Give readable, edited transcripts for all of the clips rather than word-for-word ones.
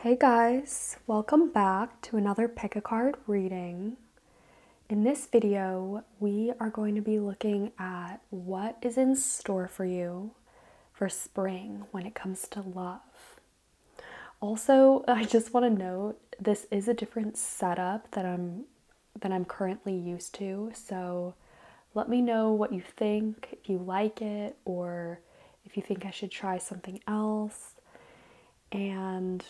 Hey guys, welcome back to another pick a card reading. In this video, we are going to be looking at what is in store for you for spring when it comes to love. Also, I just want to note this is a different setup than I'm currently used to, so let me know what you think, if you like it, or if you think I should try something else. And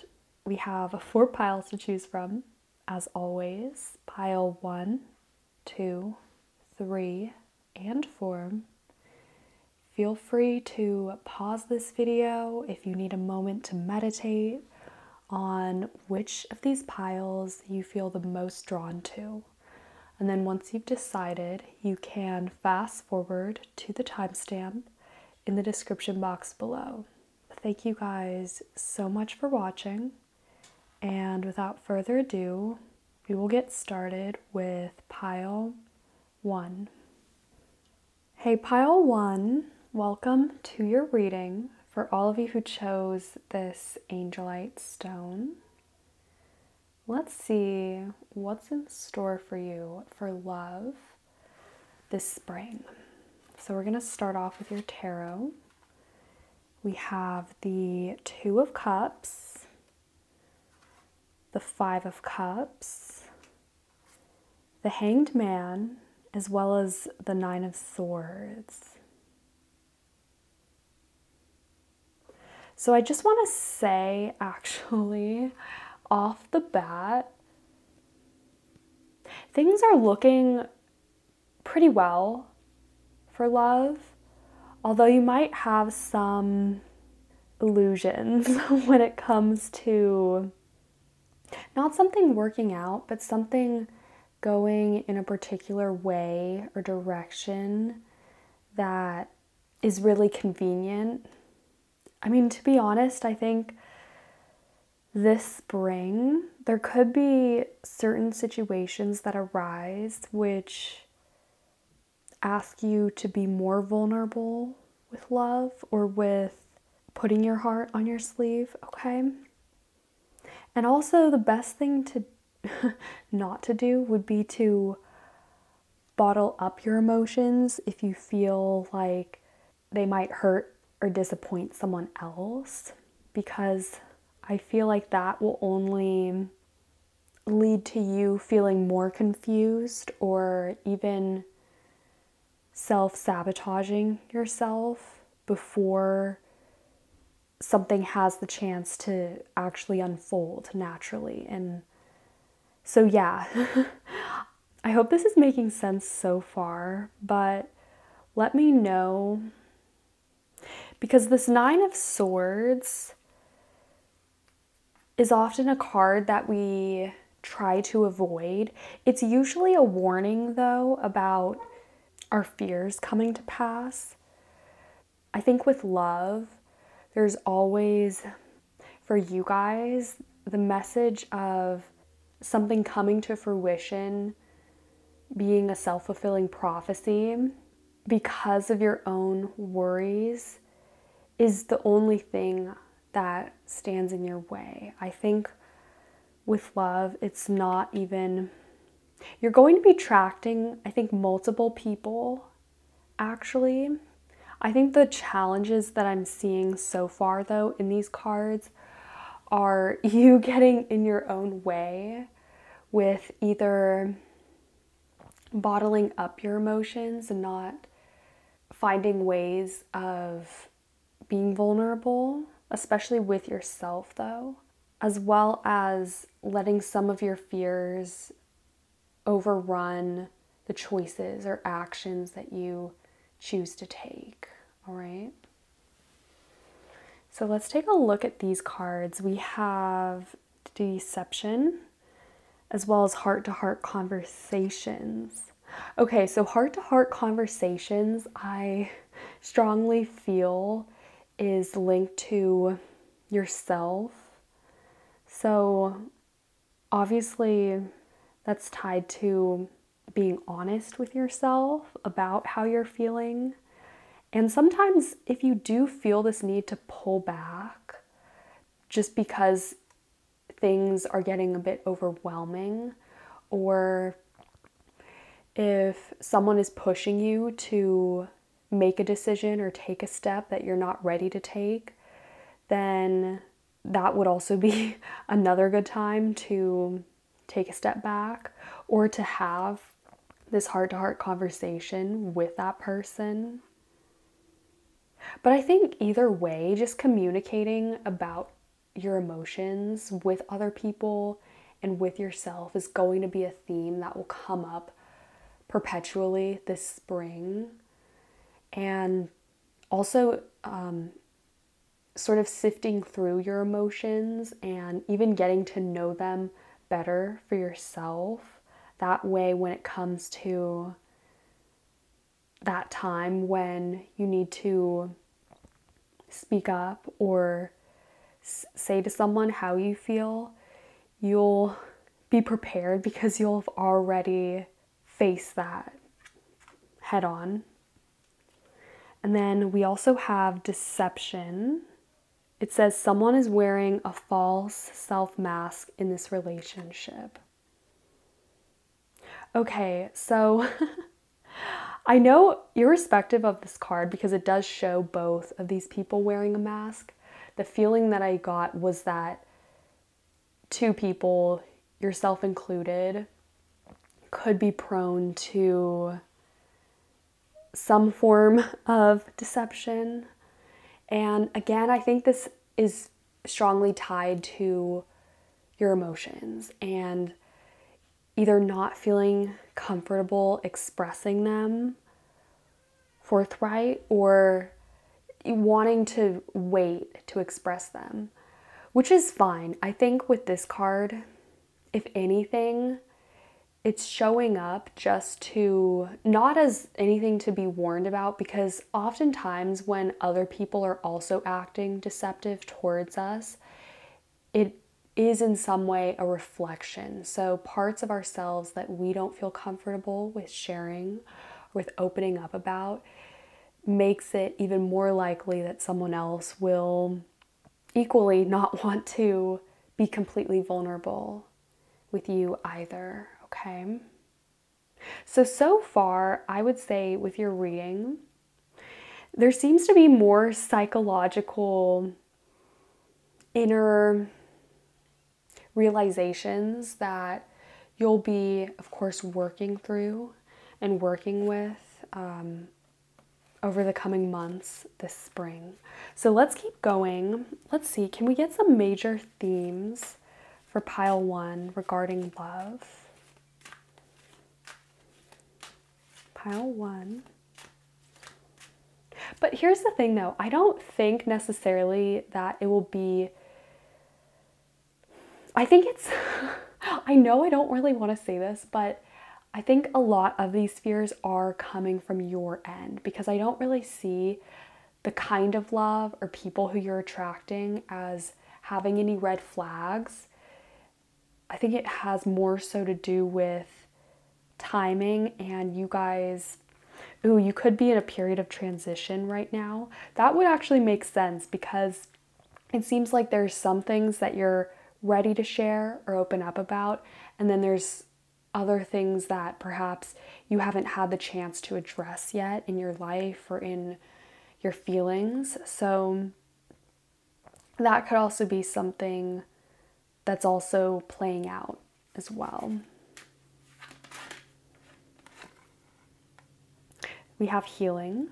we have 4 piles to choose from, as always. Pile 1, 2, 3, and 4. Feel free to pause this video if you need a moment to meditate on which of these piles you feel the most drawn to. And then once you've decided, you can fast forward to the timestamp in the description box below. Thank you guys so much for watching. And without further ado, we will get started with pile 1. Hey pile 1, welcome to your reading for all of you who chose this Angelite stone. Let's see what's in store for you for love this spring. So we're going to start off with your tarot. We have the 2 of Cups, the 5 of Cups, the Hanged Man, as well as the 9 of Swords. So I just want to say, actually, off the bat, things are looking pretty well for love, although you might have some illusions when it comes to not something working out, but something going in a particular way or direction that is really convenient. I mean, to be honest, I think this spring there could be certain situations that arise which ask you to be more vulnerable with love or with putting your heart on your sleeve, okay? And also the best thing to not to do would be to bottle up your emotions if you feel like they might hurt or disappoint someone else, because I feel like that will only lead to you feeling more confused or even self-sabotaging yourself before something has the chance to actually unfold naturally. And so yeah, I hope this is making sense so far, but let me know, because this 9 of Swords is often a card that we try to avoid. It's usually a warning though about our fears coming to pass. I think with love, there's always, for you guys, the message of something coming to fruition being a self-fulfilling prophecy because of your own worries is the only thing that stands in your way. I think with love, it's not even, you're going to be attracting, I think, multiple people, actually. I think the challenges that I'm seeing so far, though, in these cards are you getting in your own way with either bottling up your emotions and not finding ways of being vulnerable, especially with yourself, though, as well as letting some of your fears overrun the choices or actions that you choose to take. All right. So let's take a look at these cards. We have Deception as well as heart-to-heart conversations. Okay, so heart-to-heart conversations, I strongly feel is linked to yourself. So obviously that's tied to being honest with yourself about how you're feeling. And sometimes if you do feel this need to pull back just because things are getting a bit overwhelming, or if someone is pushing you to make a decision or take a step that you're not ready to take, then that would also be another good time to take a step back or to have this heart-to-heart conversation with that person. But I think either way, just communicating about your emotions with other people and with yourself is going to be a theme that will come up perpetually this spring. And also sort of sifting through your emotions and even getting to know them better for yourself. That way, when it comes to that time when you need to speak up or say to someone how you feel, you'll be prepared because you'll have already faced that head on. And then we also have deception. It says someone is wearing a false self-mask in this relationship. Okay, so I know, irrespective of this card, because it does show both of these people wearing a mask, the feeling that I got was that two people, yourself included, could be prone to some form of deception. And again, I think this is strongly tied to your emotions and either not feeling comfortable expressing them forthright or wanting to wait to express them, which is fine. I think with this card, if anything, it's showing up just to, not as anything to be warned about, because oftentimes when other people are also acting deceptive towards us, it is in some way a reflection. So parts of ourselves that we don't feel comfortable with sharing, with opening up about, makes it even more likely that someone else will equally not want to be completely vulnerable with you either, okay? So far, I would say with your reading, there seems to be more psychological inner realizations that you'll be, of course, working through and working with over the coming months this spring. So let's keep going. Let's see, can we get some major themes for pile 1 regarding love? Pile 1. But here's the thing though, I don't think necessarily that it will be, I think it's, I know I don't really want to say this, but I think a lot of these fears are coming from your end, because I don't really see the kind of love or people who you're attracting as having any red flags. I think it has more so to do with timing, and you guys, you could be in a period of transition right now. That would actually make sense, because it seems like there's some things that you're ready to share or open up about, and then there's other things that perhaps you haven't had the chance to address yet in your life or in your feelings. So that could also be something that's also playing out as well. We have healing.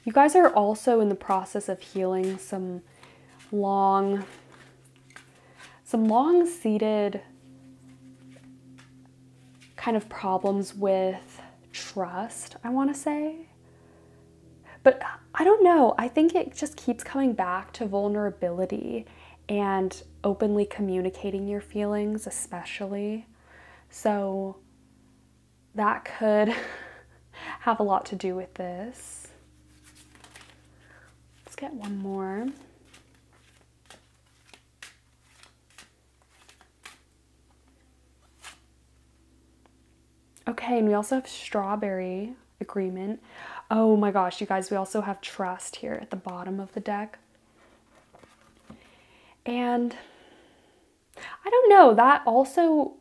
You guys are also in the process of healing some long-seated kind of problems with trust, I want to say. But I don't know, I think it just keeps coming back to vulnerability and openly communicating your feelings, especially. So that could have a lot to do with this. Let's get one more. Okay, and we also have strawberry agreement. Oh my gosh, you guys, we also have trust here at the bottom of the deck. And I don't know, that also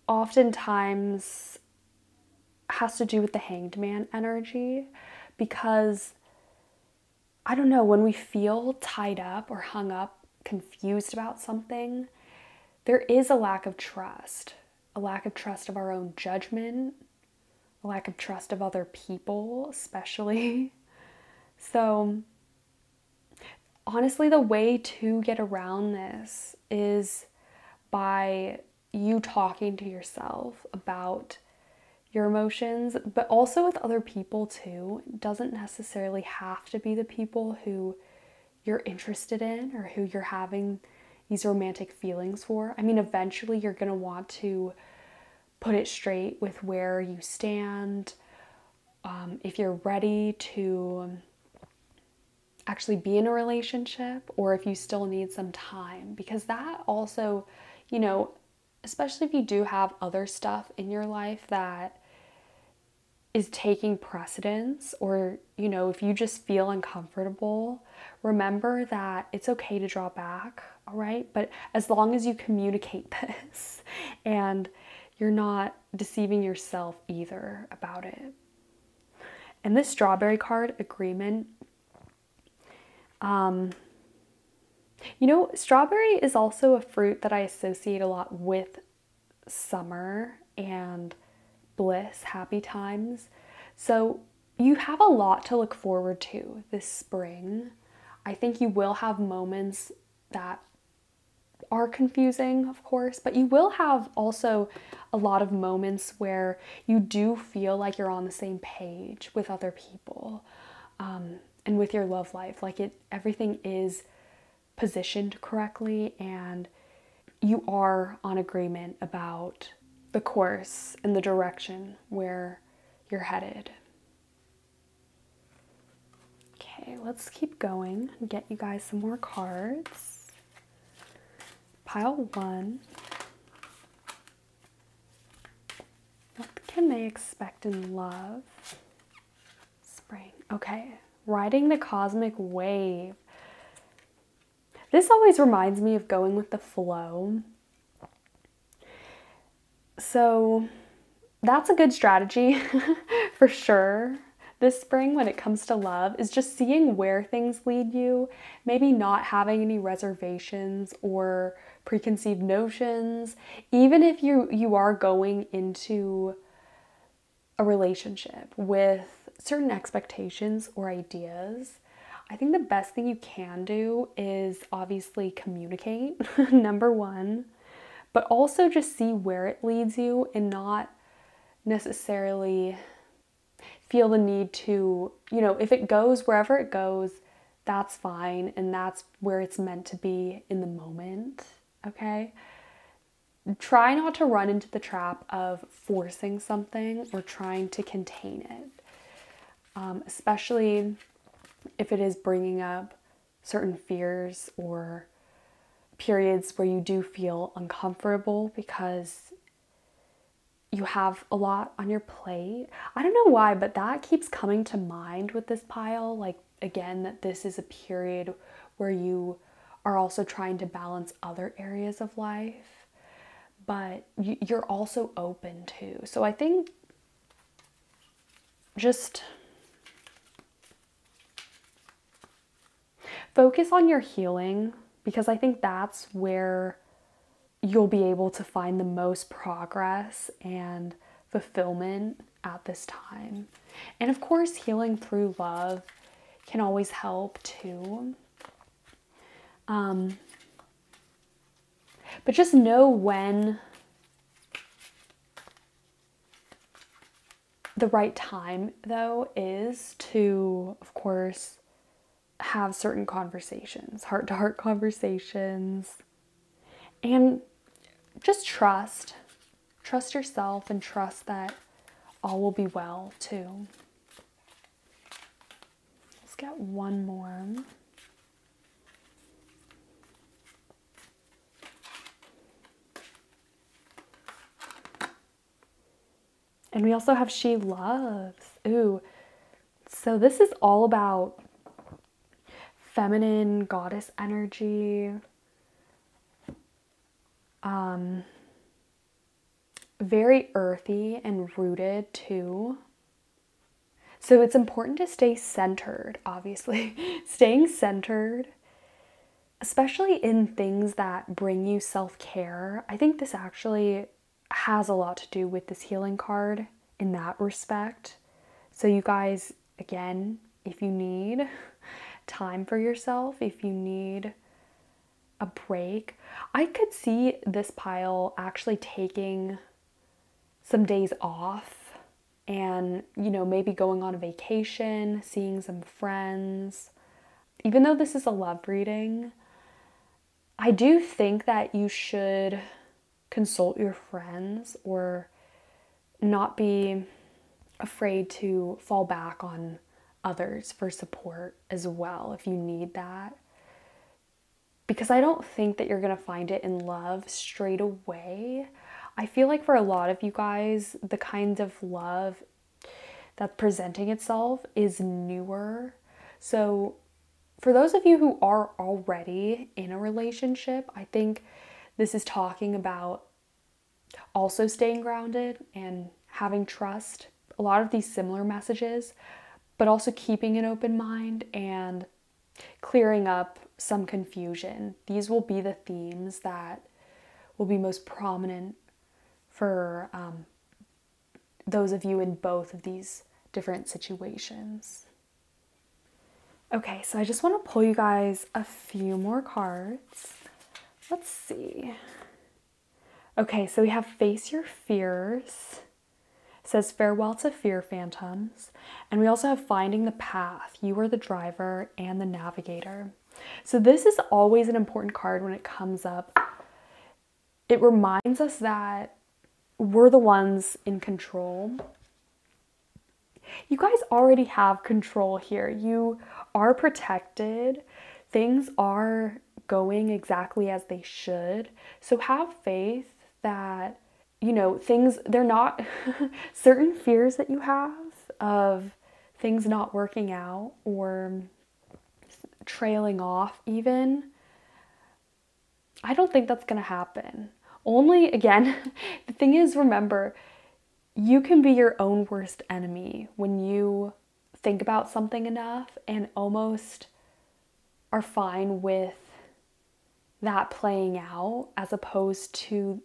oftentimes has to do with the Hanged Man energy, because I don't know, when we feel tied up or hung up, confused about something, there is a lack of trust of our own judgment, a lack of trust of other people, especially. So honestly, the way to get around this is by you talking to yourself about your emotions, but also with other people too. It doesn't necessarily have to be the people who you're interested in or who you're having these romantic feelings for. I mean, eventually you're going to want to put it straight with where you stand, if you're ready to actually be in a relationship, or if you still need some time, because that also, you know, especially if you do have other stuff in your life that is taking precedence, or, you know, if you just feel uncomfortable, remember that it's okay to draw back, all right? But as long as you communicate this and you're not deceiving yourself either about it. And this strawberry card, agreement, you know, strawberry is also a fruit that I associate a lot with summer and bliss, happy times. So you have a lot to look forward to this spring. I think you will have moments that are confusing, of course, but you will have also a lot of moments where you do feel like you're on the same page with other people, and with your love life. Like everything is positioned correctly, and you are on agreement about the course and the direction where you're headed. Okay, let's keep going and get you guys some more cards. Pile 1. What can they expect in love? Spring. Okay, riding the cosmic wave. This always reminds me of going with the flow. So that's a good strategy for sure this spring when it comes to love, is just seeing where things lead you, maybe not having any reservations or preconceived notions, even if you are going into a relationship with certain expectations or ideas. I think the best thing you can do is obviously communicate, number one, but also just see where it leads you and not necessarily feel the need to, you know, if it goes wherever it goes, that's fine, and that's where it's meant to be in the moment, okay? Try not to run into the trap of forcing something or trying to contain it, especially if it is bringing up certain fears or periods where you do feel uncomfortable because you have a lot on your plate. I don't know why, but that keeps coming to mind with this pile. Like, again, that this is a period where you are also trying to balance other areas of life, but you're also open to. So I think just focus on your healing, because I think that's where you'll be able to find the most progress and fulfillment at this time. And of course, healing through love can always help too. But just know when the right time, though, is to, of course, have certain conversations, heart-to-heart conversations, and just trust yourself and trust that all will be well too. Let's get one more. And we also have she loves. Ooh, so this is all about feminine goddess energy, Very earthy and rooted too. So it's important to stay centered, obviously. Staying centered, especially in things that bring you self-care. I think this actually has a lot to do with this healing card in that respect. So you guys, again, if you need time for yourself, if you need a break, I could see this pile actually taking some days off and, you know, maybe going on a vacation, seeing some friends. Even though this is a love reading, I do think that you should consult your friends or not be afraid to fall back on others for support as well if you need that. Because I don't think that you're going to find it in love straight away. I feel like for a lot of you guys, the kind of love that's presenting itself is newer. So for those of you who are already in a relationship, I think this is talking about also staying grounded and having trust. A lot of these similar messages, but also keeping an open mind and clearing up some confusion. These will be the themes that will be most prominent for those of you in both of these different situations. Okay, so I just want to pull you guys a few more cards. Let's see. Okay, so we have Face Your Fears. It says farewell to fear phantoms. And we also have Finding the Path. You are the driver and the navigator. So this is always an important card when it comes up. It reminds us that we're the ones in control. You guys already have control here. You are protected. Things are going exactly as they should. So have faith that, you know, things, they're not certain fears that you have of things not working out or trailing off even. I don't think that's going to happen. Only, again, the thing is, remember, you can be your own worst enemy when you think about something enough and almost are fine with that playing out as opposed to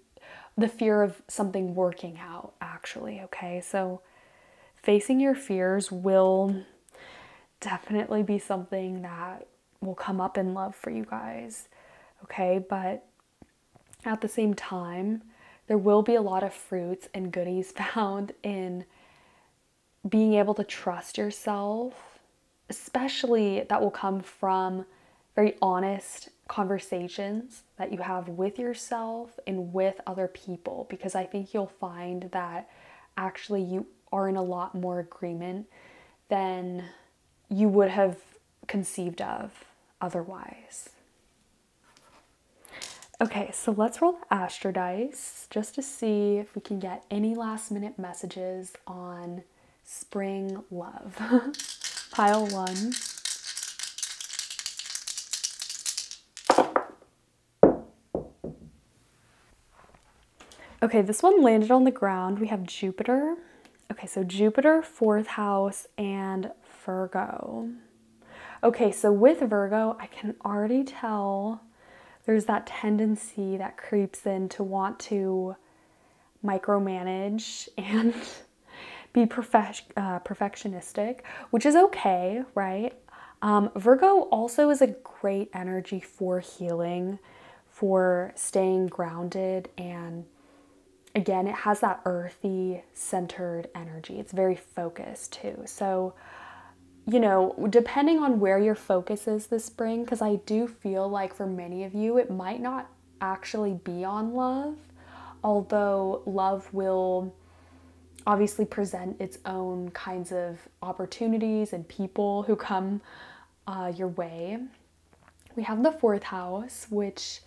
the fear of something working out, actually, okay? So facing your fears will definitely be something that will come up in love for you guys, okay? But at the same time, there will be a lot of fruits and goodies found in being able to trust yourself, especially that will come from very honest conversations that you have with yourself and with other people, because I think you'll find that actually you are in a lot more agreement than you would have conceived of otherwise. Okay, so let's roll the Astro dice just to see if we can get any last minute messages on spring love. Pile 1. Okay, this one landed on the ground. We have Jupiter. Okay, so Jupiter, 4th house, and Virgo. Okay, so with Virgo, I can already tell there's that tendency that creeps in to want to micromanage and be perfectionistic, which is okay, right? Virgo also is a great energy for healing, for staying grounded, and again, it has that earthy, centered energy. It's very focused too. So, you know, depending on where your focus is this spring, because I do feel like for many of you, it might not actually be on love, although love will obviously present its own kinds of opportunities and people who come your way. We have the 4th house, which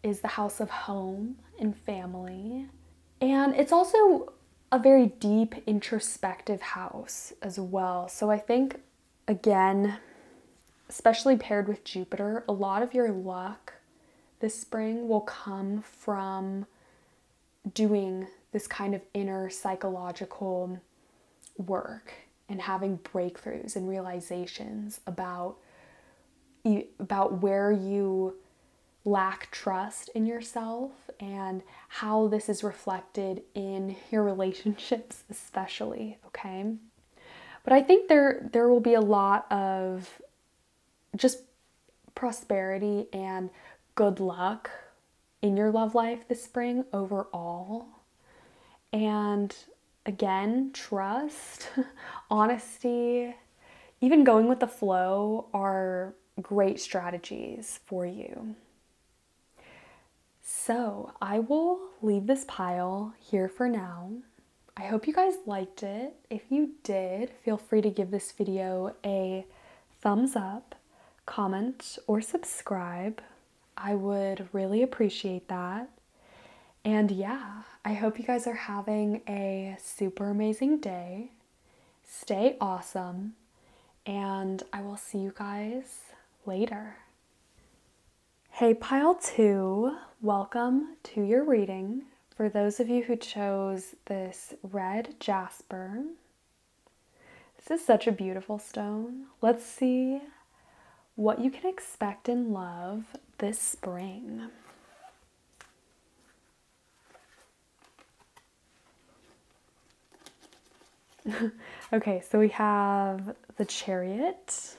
is the house of home and family. And it's also a very deep, introspective house as well. So I think, again, especially paired with Jupiter, a lot of your luck this spring will come from doing this kind of inner psychological work and having breakthroughs and realizations about where you lack trust in yourself and how this is reflected in your relationships especially, okay? But I think there will be a lot of just prosperity and good luck in your love life this spring overall. And again, trust, honesty, even going with the flow are great strategies for you. So I will leave this pile here for now. I hope you guys liked it. If you did, feel free to give this video a thumbs up, comment, or subscribe. I would really appreciate that. And yeah, I hope you guys are having a super amazing day. Stay awesome, and I will see you guys later. Hey Pile 2, welcome to your reading. For those of you who chose this red Jasper, this is such a beautiful stone. Let's see what you can expect in love this spring. Okay, so we have the Chariot.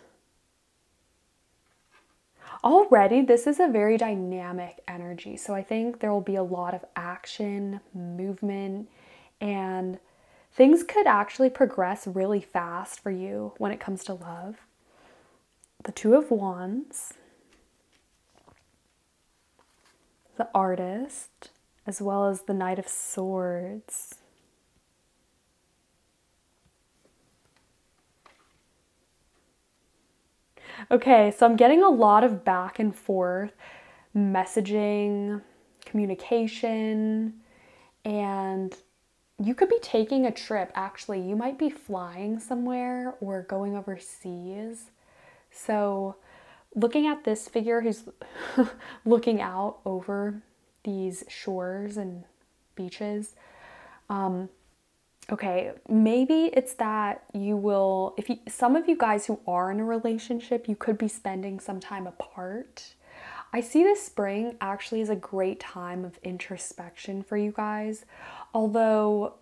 Already, this is a very dynamic energy, so I think there will be a lot of action, movement, and things could actually progress really fast for you when it comes to love. The Two of Wands, the Artist, as well as the Knight of Swords. Okay, so I'm getting a lot of back and forth messaging, communication, and you could be taking a trip. Actually, you might be flying somewhere or going overseas. So looking at this figure who's looking out over these shores and beaches, okay, maybe it's that you will, some of you guys who are in a relationship, you could be spending some time apart. I see this spring actually as a great time of introspection for you guys, although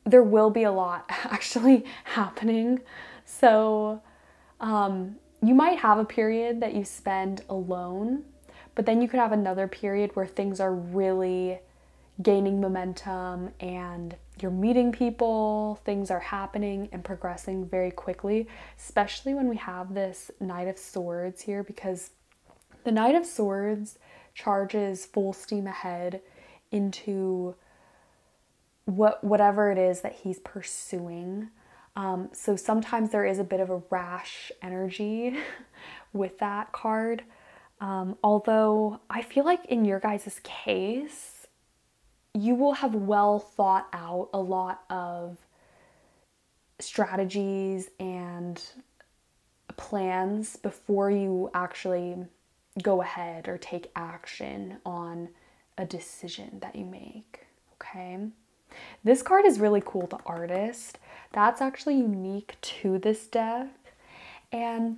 there will be a lot actually happening. So you might have a period that you spend alone, but then you could have another period where things are really gaining momentum and you're meeting people, things are happening and progressing very quickly, especially when we have this Knight of Swords here, because the Knight of Swords charges full steam ahead into whatever it is that he's pursuing. So sometimes there is a bit of a rash energy with that card. Although I feel like in your guys' case, you will have well thought out a lot of strategies and plans before you actually go ahead or take action on a decision that you make, okay? This card is really cool, the Artist. That's actually unique to this deck. And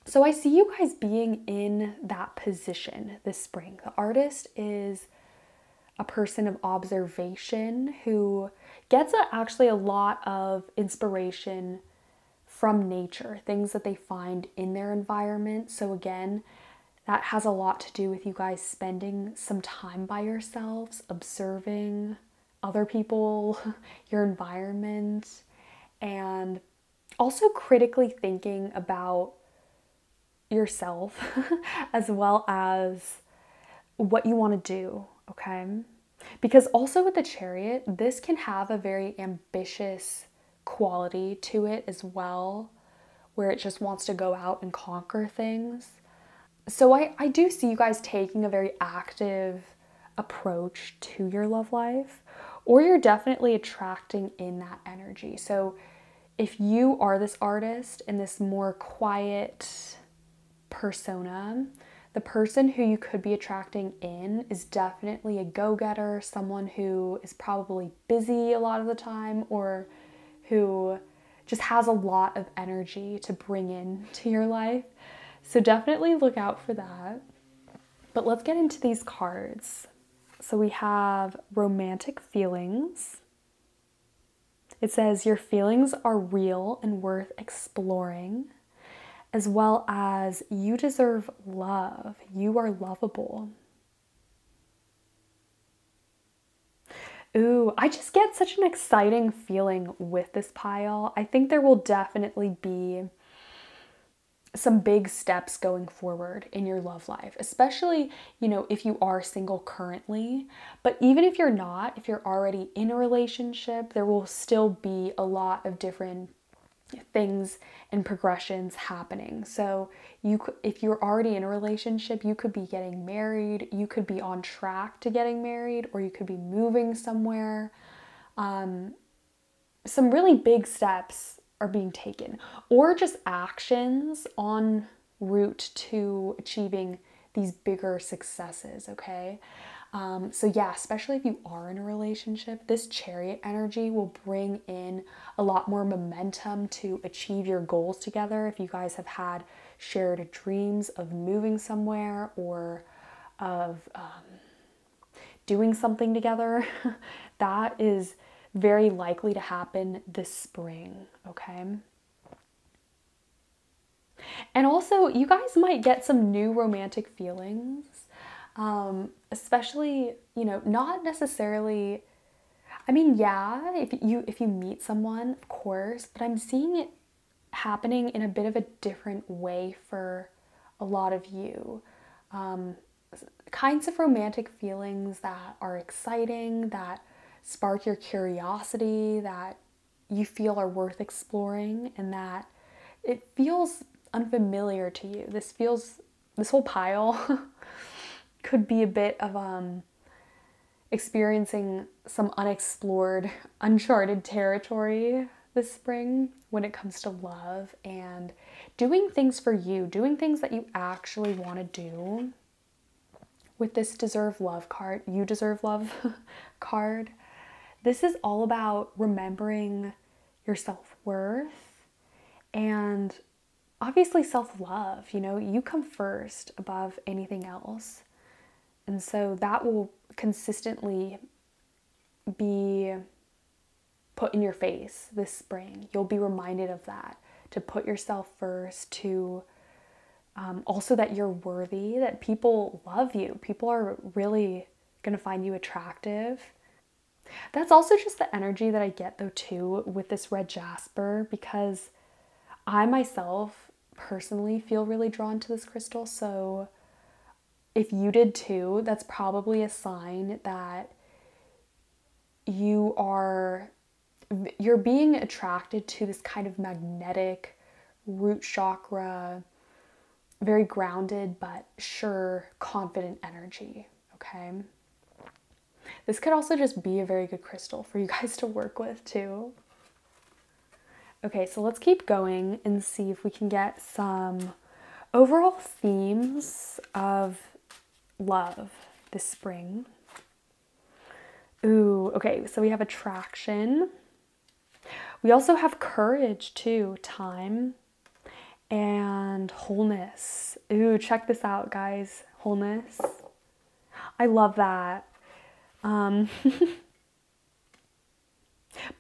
so I see you guys being in that position this spring. The Artist is a person of observation who gets actually a lot of inspiration from nature, things that they find in their environment. So again, that has a lot to do with you guys spending some time by yourselves, observing other people, your environment, and also critically thinking about yourself as well as what you want to do, okay? Because also with the Chariot, this can have a very ambitious quality to it as well, where it just wants to go out and conquer things. So I do see you guys taking a very active approach to your love life, or you're definitely attracting in that energy. So if you are this artist in this more quiet persona, the person who you could be attracting in is definitely a go-getter, someone who is probably busy a lot of the time, or who just has a lot of energy to bring into your life. So definitely look out for that. But let's get into these cards. So we have romantic feelings. It says your feelings are real and worth exploring, as well as you deserve love. You are lovable. Ooh, I just get such an exciting feeling with this pile. I think there will definitely be some big steps going forward in your love life, especially, if you are single currently. But even if you're not, if you're already in a relationship, there will still be a lot of different things and progressions happening. So if you're already in a relationship, you could be getting married, you could be on track to getting married, or you could be moving somewhere. Some really big steps are being taken, or just actions en route to achieving these bigger successes, okay? So yeah, especially if you are in a relationship, this Chariot energy will bring in a lot more momentum to achieve your goals together. If you guys have had shared dreams of moving somewhere or of doing something together, that is very likely to happen this spring, okay? And also, you guys might get some new romantic feelings. Especially, not necessarily, yeah, if you meet someone, of course, but I'm seeing it happening in a bit of a different way for a lot of you. Kinds of romantic feelings that are exciting, that spark your curiosity, that you feel are worth exploring, and that it feels unfamiliar to you. This whole pile could be a bit of experiencing some unexplored, uncharted territory this spring when it comes to love and doing things for you, doing things that you actually want to do. With this Deserve Love card, You Deserve Love card, this is all about remembering your self-worth and obviously self-love. You come first above anything else. And so that will consistently be put in your face this spring. You'll be reminded of that, to put yourself first, to also that you're worthy, that people love you. People are really going to find you attractive. That's also just the energy that I get though too with this red jasper, because I myself personally feel really drawn to this crystal. So if you did too, that's probably a sign that you're being attracted to this kind of magnetic root chakra, very grounded but sure, confident energy, okay? This could also just be a very good crystal for you guys to work with too. Okay, so let's keep going and see if we can get some overall themes of love this spring. Ooh, okay, so we have attraction. We also have courage too, time, and wholeness. Ooh, check this out, guys. Wholeness. I love that.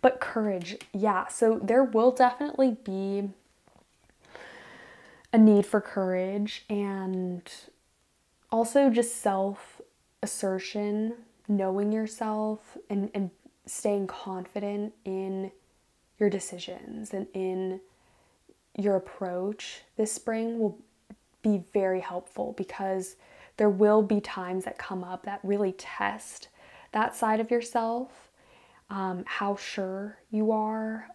But courage, yeah. So there will definitely be a need for courage, and also just self-assertion, knowing yourself and staying confident in your decisions and in your approach this spring will be very helpful, because there will be times that come up that really test that side of yourself, how sure you are,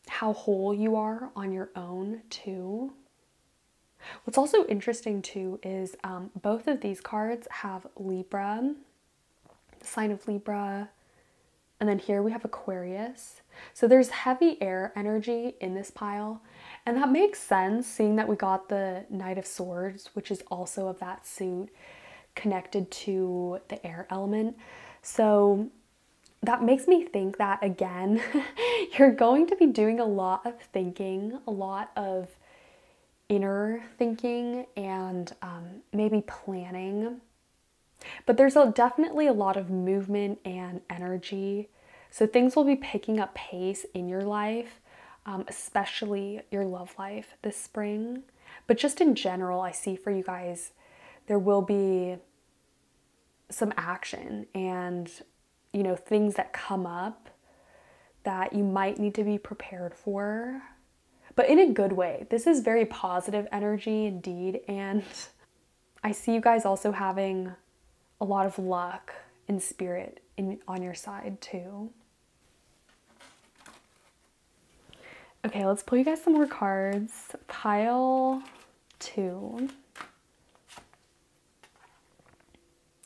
how whole you are on your own too. What's also interesting too is both of these cards have Libra, the sign of Libra, and then here we have Aquarius. So there's heavy air energy in this pile, And that makes sense, seeing that we got the Knight of Swords, which is also of that suit, connected to the air element. So that makes me think that, again, you're going to be doing a lot of thinking, a lot of inner thinking, and maybe planning. But there's definitely a lot of movement and energy. So things will be picking up pace in your life, especially your love life this spring. But just in general, I see for you guys, there will be some action and, you know, things that come up that you might need to be prepared for, but in a good way. This is very positive energy indeed. And I see you guys also having a lot of luck and spirit on your side too. Okay, let's pull you guys some more cards. Pile 2.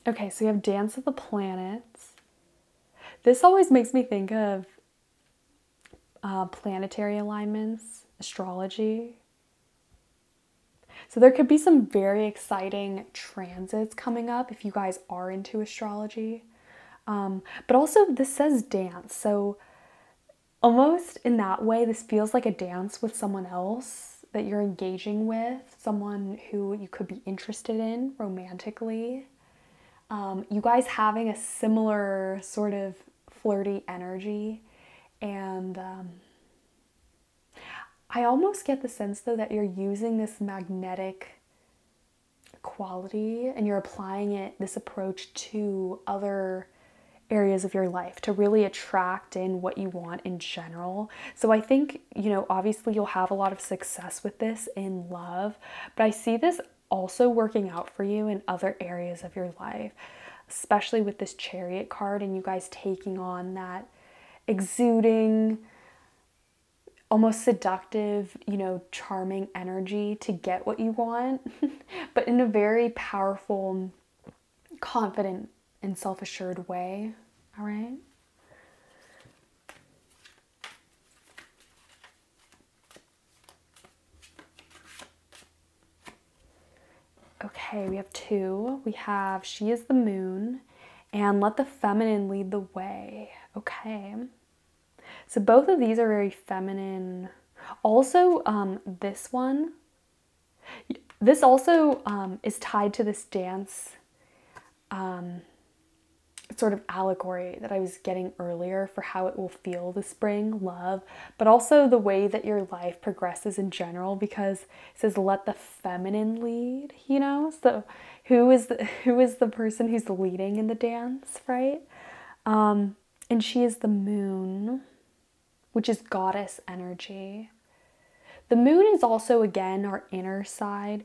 Okay, so you have Dance of the Planets. This always makes me think of planetary alignments, astrology. So there could be some very exciting transits coming up if you guys are into astrology. But also this says dance. So almost in that way, this feels like a dance with someone else that you're engaging with, someone who you could be interested in romantically. You guys having a similar sort of flirty energy. And I almost get the sense though that you're using this magnetic quality and you're applying this approach to other areas of your life to really attract in what you want in general. So I think, you know, obviously you'll have a lot of success with this in love, but I see this also working out for you in other areas of your life, especially with this Chariot card and you guys taking on that exuding, almost seductive, you know, charming energy to get what you want, but in a very powerful, confident, and self-assured way. All right? Okay, we have 2. We have She is the Moon and Let the Feminine Lead the Way. Okay. So both of these are very feminine. Also, this also is tied to this dance sort of allegory that I was getting earlier for how it will feel this spring, love, but also the way that your life progresses in general, because it says let the feminine lead, you know? So who is the person who's leading in the dance, right? And she is the moon, which is goddess energy. The moon is also, again, our inner side.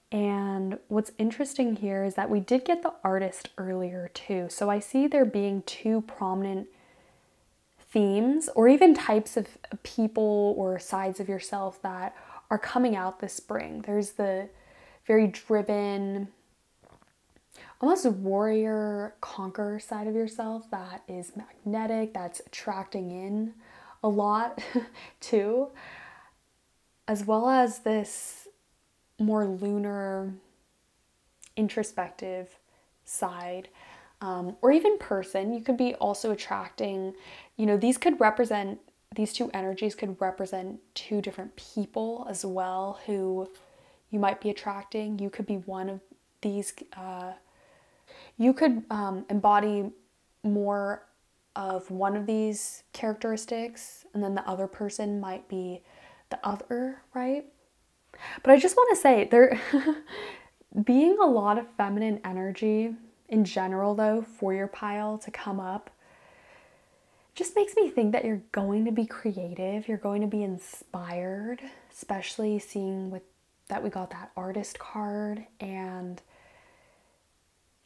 And what's interesting here is that we did get the artist earlier too. So I see there being 2 prominent themes or even types of people or sides of yourself that are coming out this spring. There's the very driven, almost warrior conqueror side of yourself that is magnetic, that's attracting in a lot too, as well as this more lunar, introspective side, or even person. You could be also attracting, you know, these 2 energies could represent 2 different people as well who you might be attracting. You could be one of these, you could embody more of one of these characteristics, and then the other person might be the other, right? But I just want to say, there being a lot of feminine energy in general, though, for your pile to come up, just makes me think that you're going to be creative, you're going to be inspired, especially seeing that we got that artist card. And,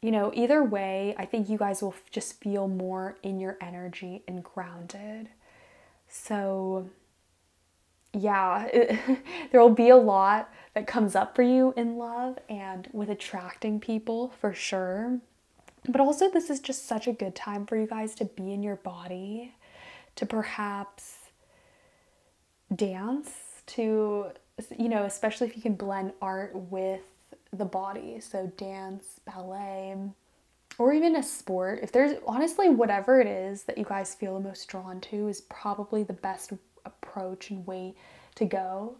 you know, either way, I think you guys will just feel more in your energy and grounded. So yeah, there will be a lot that comes up for you in love and with attracting people for sure. But also this is just such a good time for you guys to be in your body, to perhaps dance, to, you know, especially if you can blend art with the body. So dance, ballet, or even a sport. If there's, honestly, whatever it is that you guys feel the most drawn to is probably the best approach and way to go.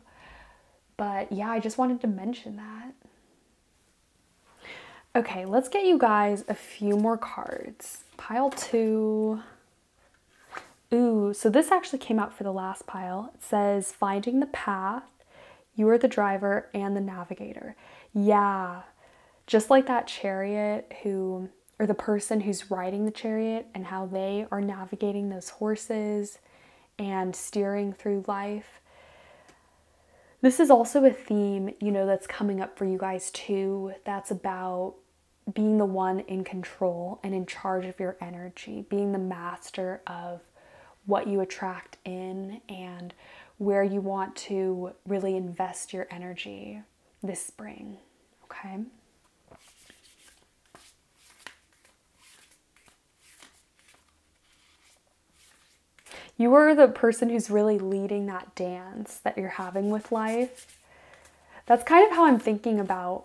But yeah, I just wanted to mention that. Okay, let's get you guys a few more cards. Pile 2. Ooh, so this actually came out for the last pile. It says, finding the path, you are the driver and the navigator. Yeah, just like that chariot or the person who's riding the chariot and how they are navigating those horses and steering through life. This is also a theme, you know, that's coming up for you guys too. That's about being the one in control and in charge of your energy, being the master of what you attract in and where you want to really invest your energy this spring, okay? You are the person who's really leading that dance that you're having with life. That's kind of how I'm thinking about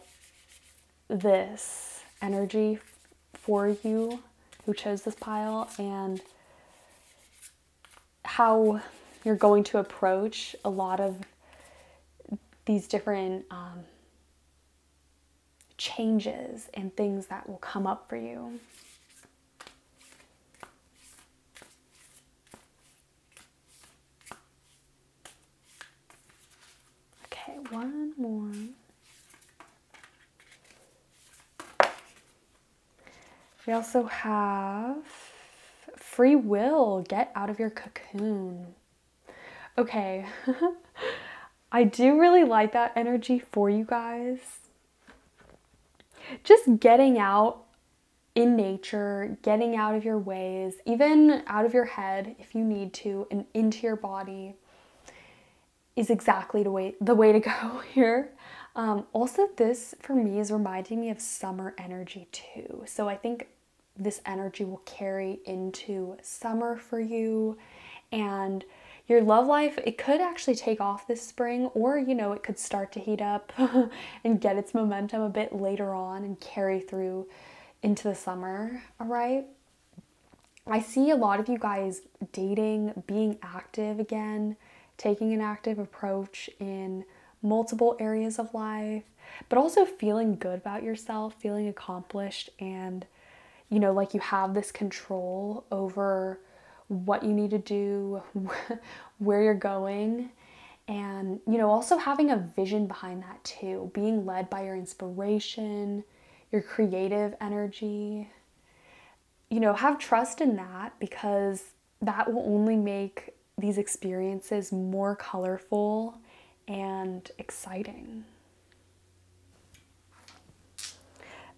this energy for you who chose this pile, and how you're going to approach a lot of these different changes and things that will come up for you. Okay, one more. We also have free will, get out of your cocoon. Okay, I do really like that energy for you guys. Just getting out in nature, getting out of your ways, even out of your head if you need to, and into your body is exactly the way to go here. Also, this for me is reminding me of summer energy too. So I think this energy will carry into summer for you, and your love life, it could actually take off this spring, or, you know, it could start to heat up and get its momentum a bit later on and carry through into the summer, all right? I see a lot of you guys dating, being active again, taking an active approach in multiple areas of life, but also feeling good about yourself, feeling accomplished, and, you know, like you have this control over what you need to do, where you're going, and, you know, also having a vision behind that too, being led by your inspiration, your creative energy. You know, have trust in that, because that will only make these experiences more colorful and exciting.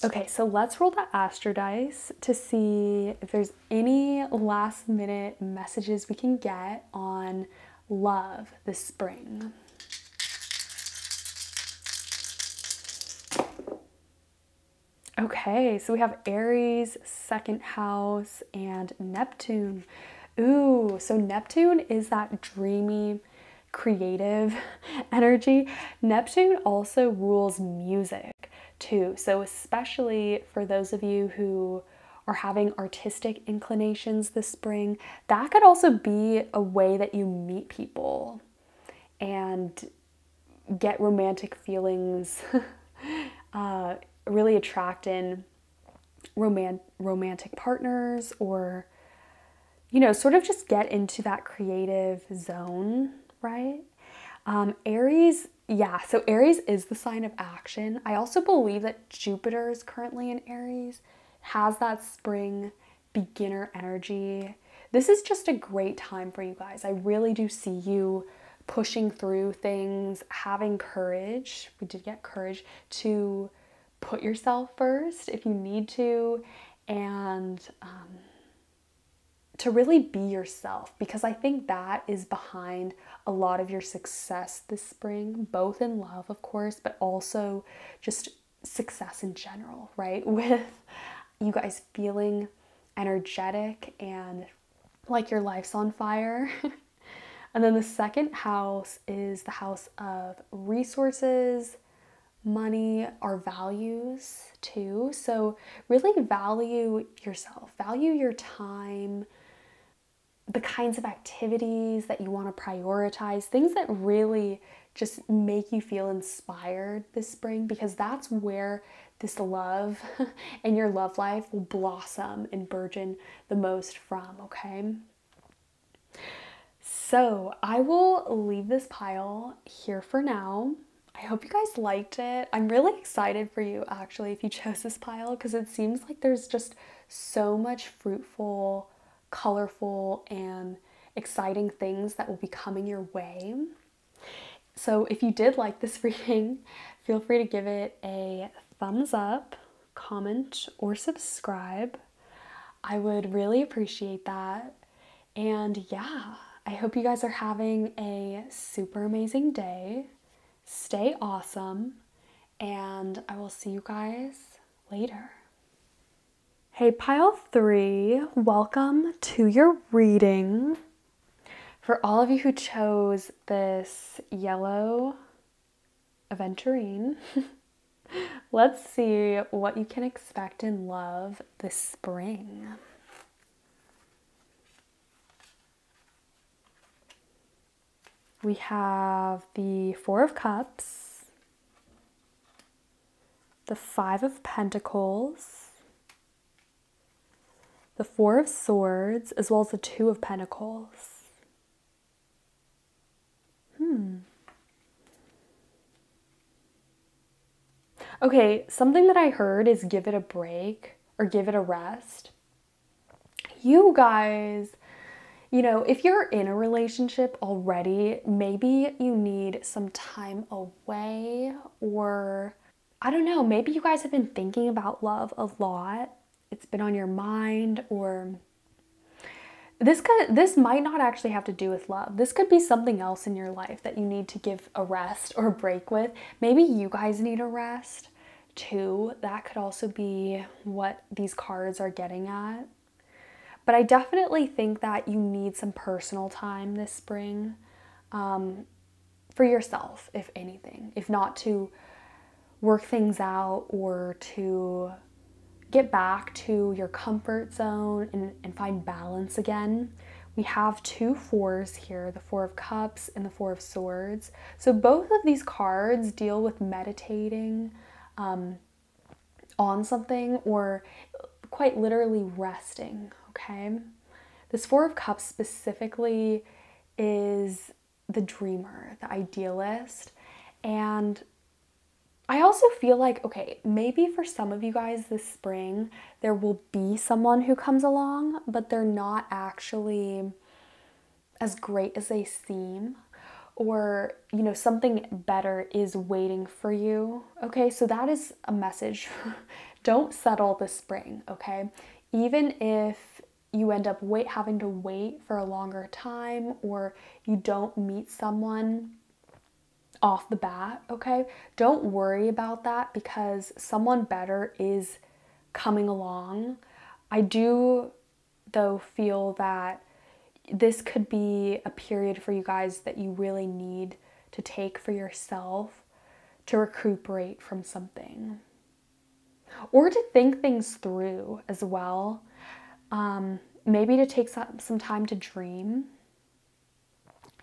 Okay, so let's roll the Astro dice to see if there's any last minute messages we can get on love this spring. Okay, so we have Aries, second house, and Neptune. Ooh, so Neptune is that dreamy, creative energy. Neptune also rules music too. So especially for those of you who are having artistic inclinations this spring, that could also be a way that you meet people and get romantic feelings, really attract in romantic partners, or, you know, sort of just get into that creative zone, right? Aries, yeah, so Aries is the sign of action. I also believe that Jupiter is currently in Aries, has that spring beginner energy. This is just a great time for you guys. I really do see you pushing through things, having courage. We did get courage to put yourself first if you need to, and to really be yourself, because I think that is behind a lot of your success this spring, both in love, of course, but also just success in general, right? With you guys feeling energetic and like your life's on fire. And then the second house is the house of resources, money, our values too. So really value yourself, value your time, the kinds of activities that you want to prioritize, things that really just make you feel inspired this spring, because that's where this love and your love life will blossom and burgeon the most from, okay? So I will leave this pile here for now. I hope you guys liked it. I'm really excited for you actually if you chose this pile, because it seems like there's just so much fruitful, colorful, and exciting things that will be coming your way. So if you did like this reading, feel free to give it a thumbs up, comment, or subscribe. I would really appreciate that. And yeah, I hope you guys are having a super amazing day. Stay awesome, and I will see you guys later. Hey, pile 3, welcome to your reading. For all of you who chose this yellow Aventurine, let's see what you can expect in love this spring. We have the Four of Cups, the Five of Pentacles, the Four of Swords, as well as the Two of Pentacles. Okay, something that I heard is give it a break or give it a rest. You guys, you know, if you're in a relationship already, maybe you need some time away, or I don't know, maybe you guys have been thinking about love a lot. It's been on your mind, or this might not actually have to do with love. This could be something else in your life that you need to give a rest or a break with. Maybe you guys need a rest too. That could also be what these cards are getting at. But I definitely think that you need some personal time this spring, for yourself, if anything. If not to work things out or to get back to your comfort zone and find balance again. We have two fours here, the Four of Cups and the Four of Swords. So both of these cards deal with meditating on something, or quite literally resting, okay? This Four of Cups specifically is the dreamer, the idealist, and I also feel like, okay, maybe for some of you guys this spring, there will be someone who comes along, but they're not actually as great as they seem, or, you know, something better is waiting for you, okay? So that is a message. Don't settle this spring, okay? Even if you end up having to wait for a longer time, or you don't meet someone off the bat, okay? Don't worry about that, because someone better is coming along. I do, though, feel that this could be a period for you guys that you really need to take for yourself to recuperate from something, or to think things through as well. Maybe to take some time to dream.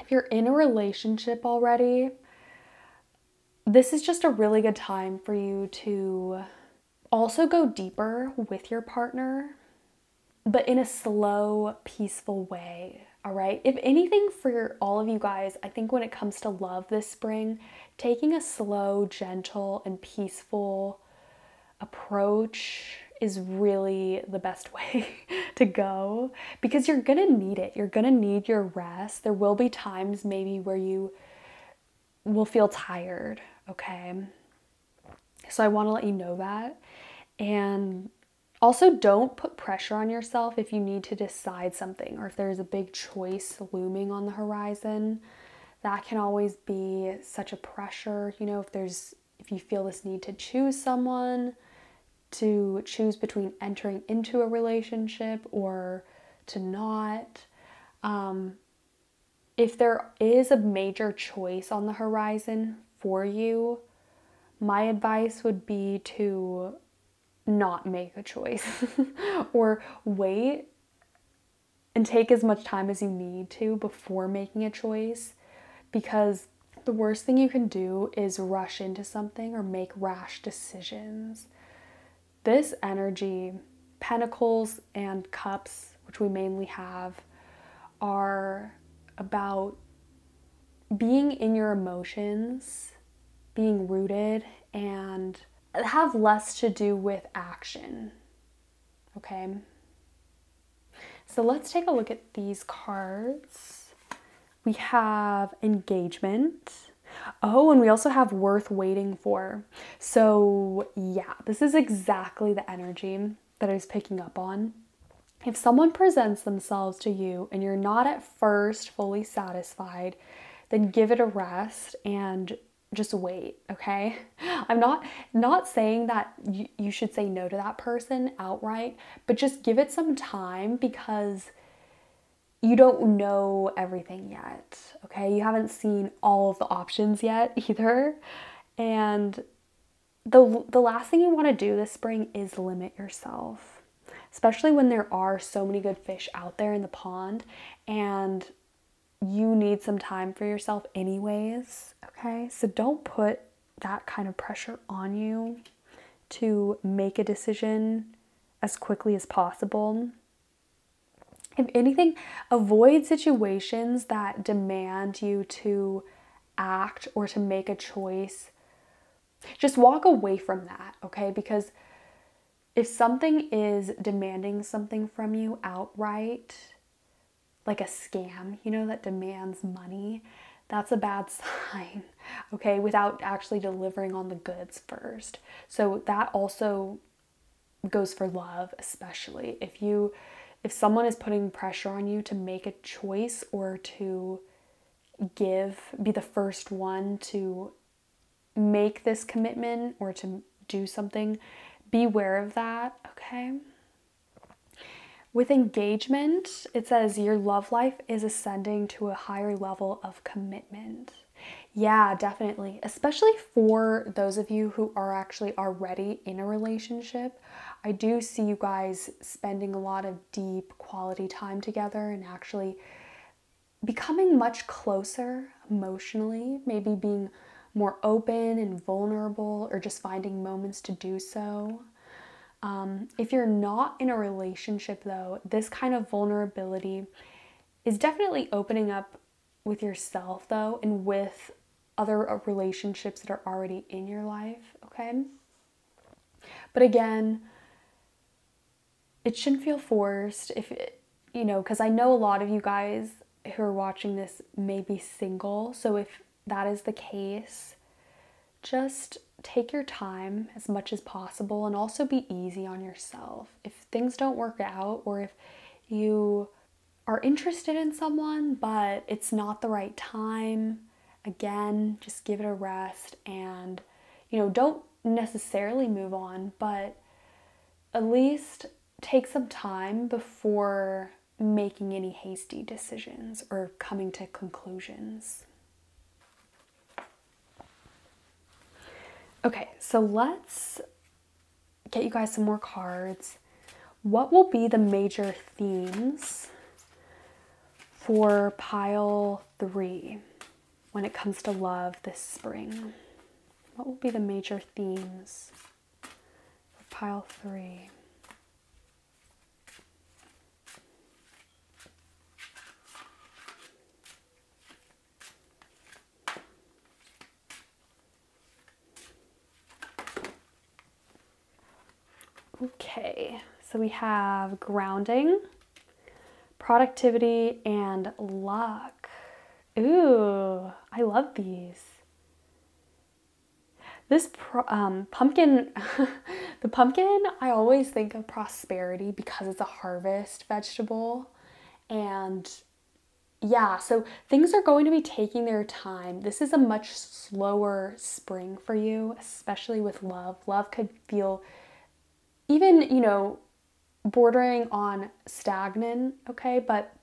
If you're in a relationship already, this is just a really good time for you to also go deeper with your partner, but in a slow, peaceful way, all right? If anything, for all of you guys, I think when it comes to love this spring, taking a slow, gentle, and peaceful approach is really the best way to go, because you're gonna need it. You're gonna need your rest. There will be times maybe where you will feel tired, okay? So I want to let you know that. And also, don't put pressure on yourself if you need to decide something, or if there's a big choice looming on the horizon. That can always be such a pressure, you know, if you feel this need to choose someone, to choose between entering into a relationship or to not. if there is a major choice on the horizon for you, my advice would be to not make a choice or wait and take as much time as you need to before making a choice, because the worst thing you can do is rush into something or make rash decisions. This energy, Pentacles and Cups, which we mainly have, are about being in your emotions, being rooted, and have less to do with action. Okay? So let's take a look at these cards. We have Engagement. Oh, and we also have Worth Waiting For. So yeah, this is exactly the energy that I was picking up on. If someone presents themselves to you and you're not at first fully satisfied, then give it a rest and just wait, okay? I'm not saying that you should say no to that person outright, but just give it some time, because you don't know everything yet, okay? You haven't seen all of the options yet either. And the last thing you want to do this spring is limit yourself, especially when there are so many good fish out there in the pond and you need some time for yourself anyways, okay? So don't put that kind of pressure on you to make a decision as quickly as possible. If anything, avoid situations that demand you to act or to make a choice. Just walk away from that, okay? Because if something is demanding something from you outright, like a scam, that demands money, that's a bad sign, okay? Without actually delivering on the goods first. So that also goes for love, especially. If someone is putting pressure on you to make a choice or to be the first one to make this commitment or to do something, beware of that, okay? With Engagement, it says your love life is ascending to a higher level of commitment. Yeah, definitely. Especially for those of you who are actually already in a relationship. I do see you guys spending a lot of deep quality time together and actually becoming much closer emotionally, maybe being more open and vulnerable, or just finding moments to do so. If you're not in a relationship though, this kind of vulnerability is definitely opening up with yourself though, and with other relationships that are already in your life, okay? But again, it shouldn't feel forced because I know a lot of you guys who are watching this may be single. So if that is the case, just take your time as much as possible and also be easy on yourself. If things don't work out, or if you are interested in someone but it's not the right time, again, just give it a rest and, don't necessarily move on, but at least take some time before making any hasty decisions or coming to conclusions. Okay, so let's get you guys some more cards. What will be the major themes for pile 3 when it comes to love this spring? What will be the major themes for pile 3? Okay, so we have grounding, productivity, and luck. Ooh, I love these. This pumpkin, the pumpkin, I always think of prosperity because it's a harvest vegetable. And yeah, so things are going to be taking their time. This is a much slower spring for you, especially with love. Love could feel even, bordering on stagnant, okay? But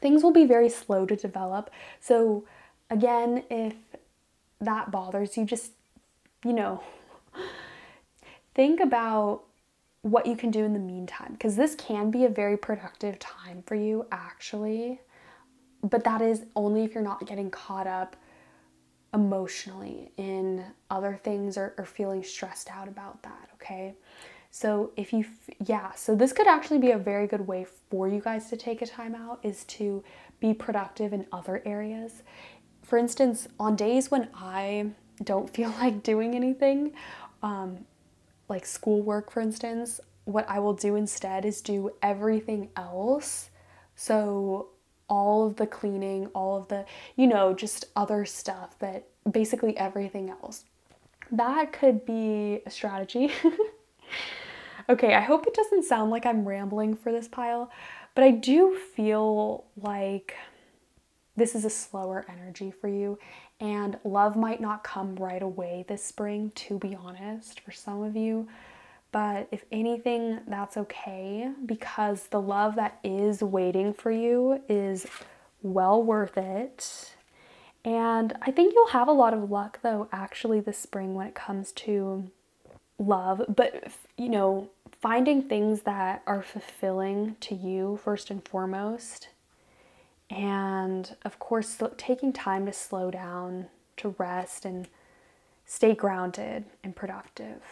things will be very slow to develop. So again, if that bothers you, just, you know, think about what you can do in the meantime, because this can be a very productive time for you actually, but that is only if you're not getting caught up emotionally in other things or feeling stressed out about that, okay? So if you, so this could actually be a very good way for you guys to take a time out, is to be productive in other areas. For instance, on days when I don't feel like doing anything, like schoolwork, for instance, what I will do instead is do everything else. So all of the cleaning, all of the, just other stuff, that basically everything else. That could be a strategy. Okay, I hope it doesn't sound like I'm rambling for this pile, but I do feel like this is a slower energy for you, and love might not come right away this spring, to be honest, for some of you. But if anything, that's okay, because the love that is waiting for you is well worth it. And I think you'll have a lot of luck, though, actually, this spring when it comes to love. But, finding things that are fulfilling to you first and foremost. And, of course, taking time to slow down, to rest, and stay grounded and productive.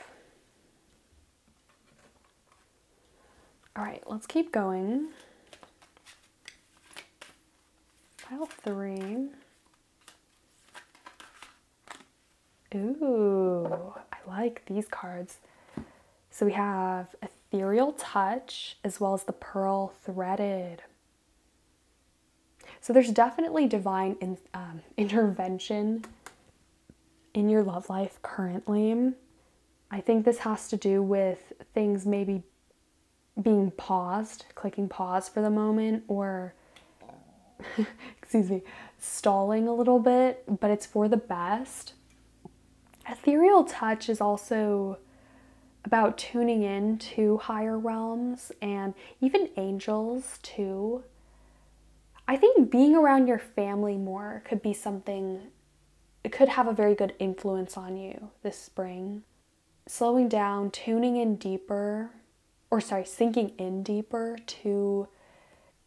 All right, let's keep going. Pile 3. Ooh, I like these cards. So we have Ethereal Touch as well as the Pearl Threaded. So there's definitely divine intervention in your love life currently. I think this has to do with things maybe being paused, clicking pause for the moment, or excuse me, stalling a little bit, but it's for the best. Ethereal Touch is also about tuning in to higher realms and even angels too. I think being around your family more could be something, it could have a very good influence on you this spring. Slowing down, tuning in deeper, sinking in deeper to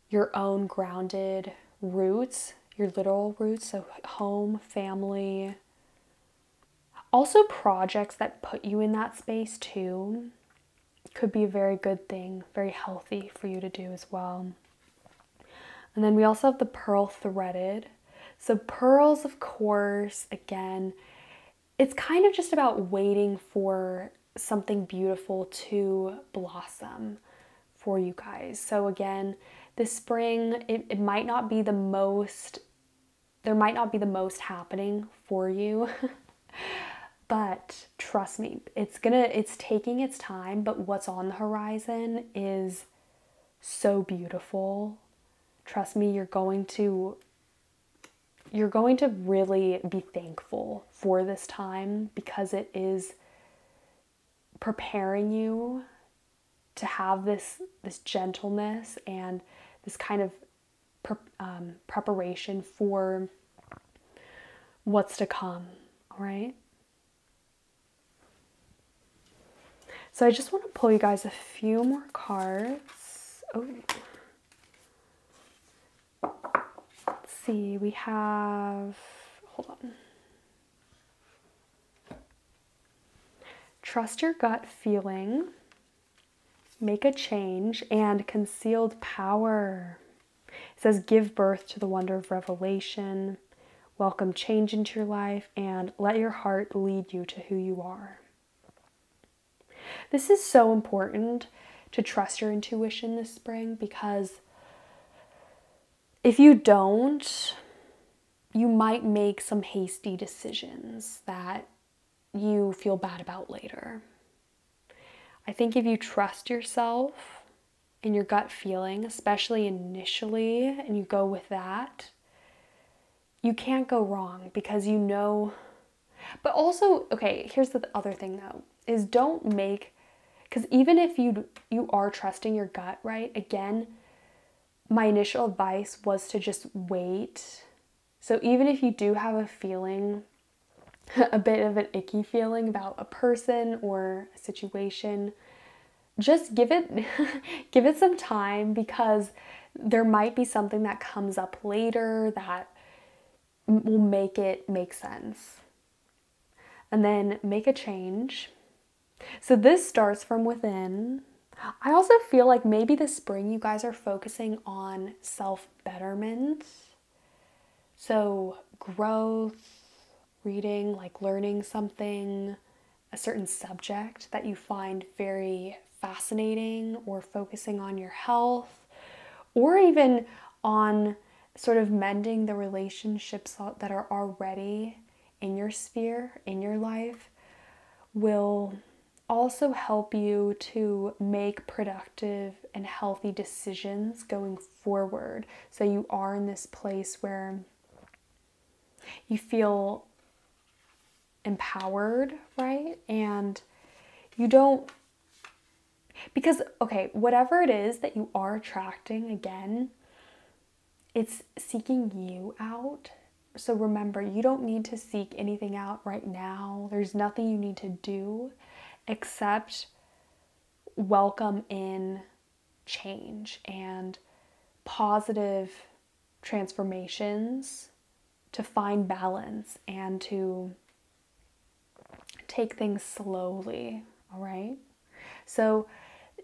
your own grounded roots, your literal roots, so home, family. Also projects that put you in that space too could be a very good thing, very healthy for you to do as well. And then we also have the Pearl Threaded. So pearls, of course, again, it's kind of just about waiting for something beautiful to blossom for you guys. So again, this spring, it might not be the most, there might not be the most happening for you, but trust me, it's taking its time, but what's on the horizon is so beautiful. Trust me, you're going to really be thankful for this time, because it is preparing you to have this gentleness and this kind of preparation for what's to come, all right? So I just want to pull you guys a few more cards. Oh. Let's see, we have, hold on. Trust your gut feeling, make a change, and concealed power. It says give birth to the wonder of revelation, welcome change into your life, and let your heart lead you to who you are. This is so important to trust your intuition this spring, because if you don't, you might make some hasty decisions that you feel bad about later. I think if you trust yourself and your gut feeling, especially initially, and you go with that, you can't go wrong, because you know. But also, okay, here's the other thing though, is don't make, because even if you are trusting your gut, right, again, my initial advice was to just wait. So even if you do have a feeling, a bit of an icky feeling about a person or a situation, just give it give it some time, because there might be something that comes up later that will make it make sense. And then make a change. So this starts from within. I also feel like maybe this spring you guys are focusing on self-betterment. So growth, reading, like learning something, a certain subject that you find very fascinating, or focusing on your health, or even on sort of mending the relationships that are already in your sphere, in your life, will also help you to make productive and healthy decisions going forward. So you are in this place where you feel empowered, right? And you don't, because, okay, whatever it is that you are attracting, again, it's seeking you out. So remember, you don't need to seek anything out right now. There's nothing you need to do except welcome in change and positive transformations to find balance and to take things slowly, all right? So,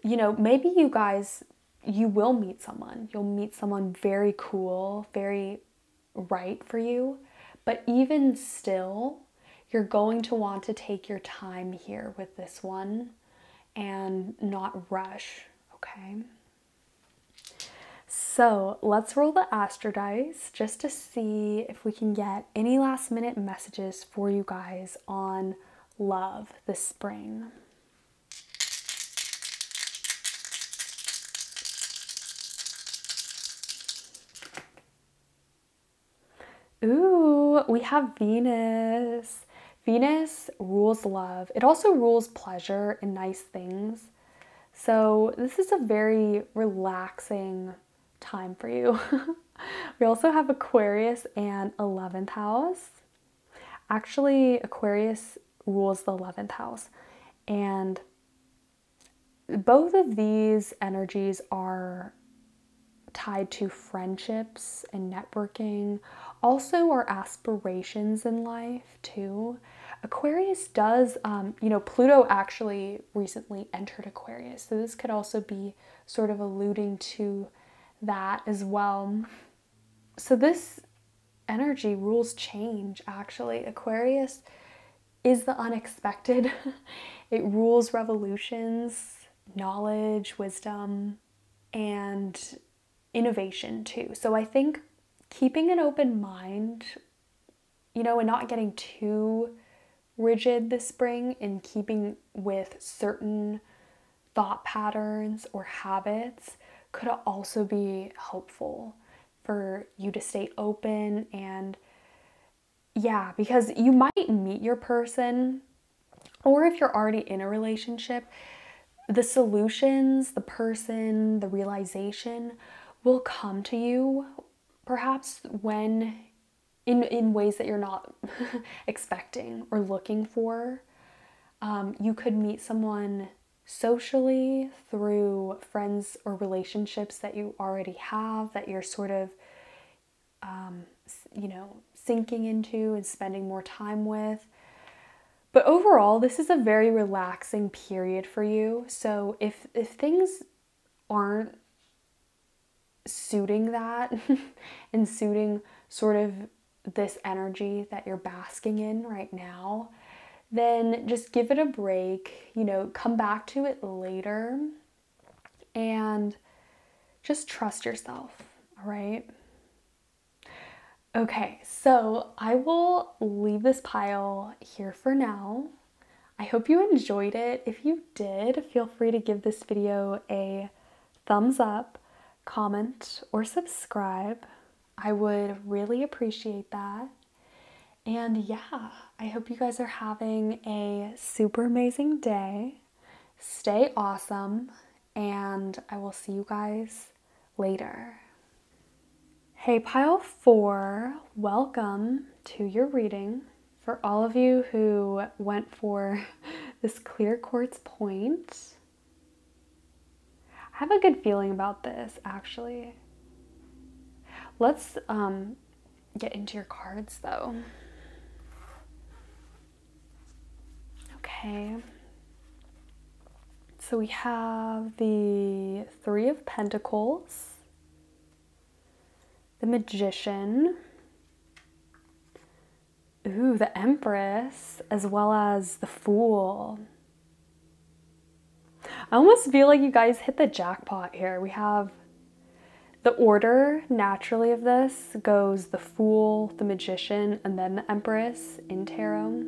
maybe you will meet someone. You'll meet someone very cool, very right for you. But even still, you're going to want to take your time here with this one and not rush, okay? So let's roll the Astro Dice just to see if we can get any last minute messages for you guys on love this spring. Ooh, we have Venus. Venus rules love. It also rules pleasure and nice things. So this is a very relaxing time for you. We also have Aquarius and 11th house. Actually, Aquarius rules the 11th house. And both of these energies are tied to friendships and networking, also our aspirations in life too. Aquarius does, Pluto actually recently entered Aquarius, so this could also be sort of alluding to that as well. So this energy rules change, actually. Aquarius is the unexpected. It rules revolutions, knowledge, wisdom, and innovation too. So I think keeping an open mind, and not getting too rigid this spring, and keeping with certain thought patterns or habits could also be helpful for you to stay open. And yeah, because you might meet your person, or if you're already in a relationship, the solutions, the person, the realization will come to you perhaps when in ways that you're not expecting or looking for. You could meet someone socially through friends or relationships that you already have, that you're sort of, sinking into and spending more time with. But overall, this is a very relaxing period for you. So if things aren't suiting that and suiting sort of this energy that you're basking in right now, then just give it a break, come back to it later and just trust yourself, all right? Okay, so I will leave this pile here for now. I hope you enjoyed it. If you did, feel free to give this video a thumbs up, comment, or subscribe. I would really appreciate that. And yeah, I hope you guys are having a super amazing day. Stay awesome, and I will see you guys later. Hey, pile 4, welcome to your reading. For all of you who went for this clear quartz point, I have a good feeling about this actually. Let's get into your cards though. Okay. So we have the Three of Pentacles, the Magician, ooh, the Empress, as well as the Fool. I almost feel like you guys hit the jackpot here. We have the order naturally of this goes the Fool, the Magician, and then the Empress in tarot.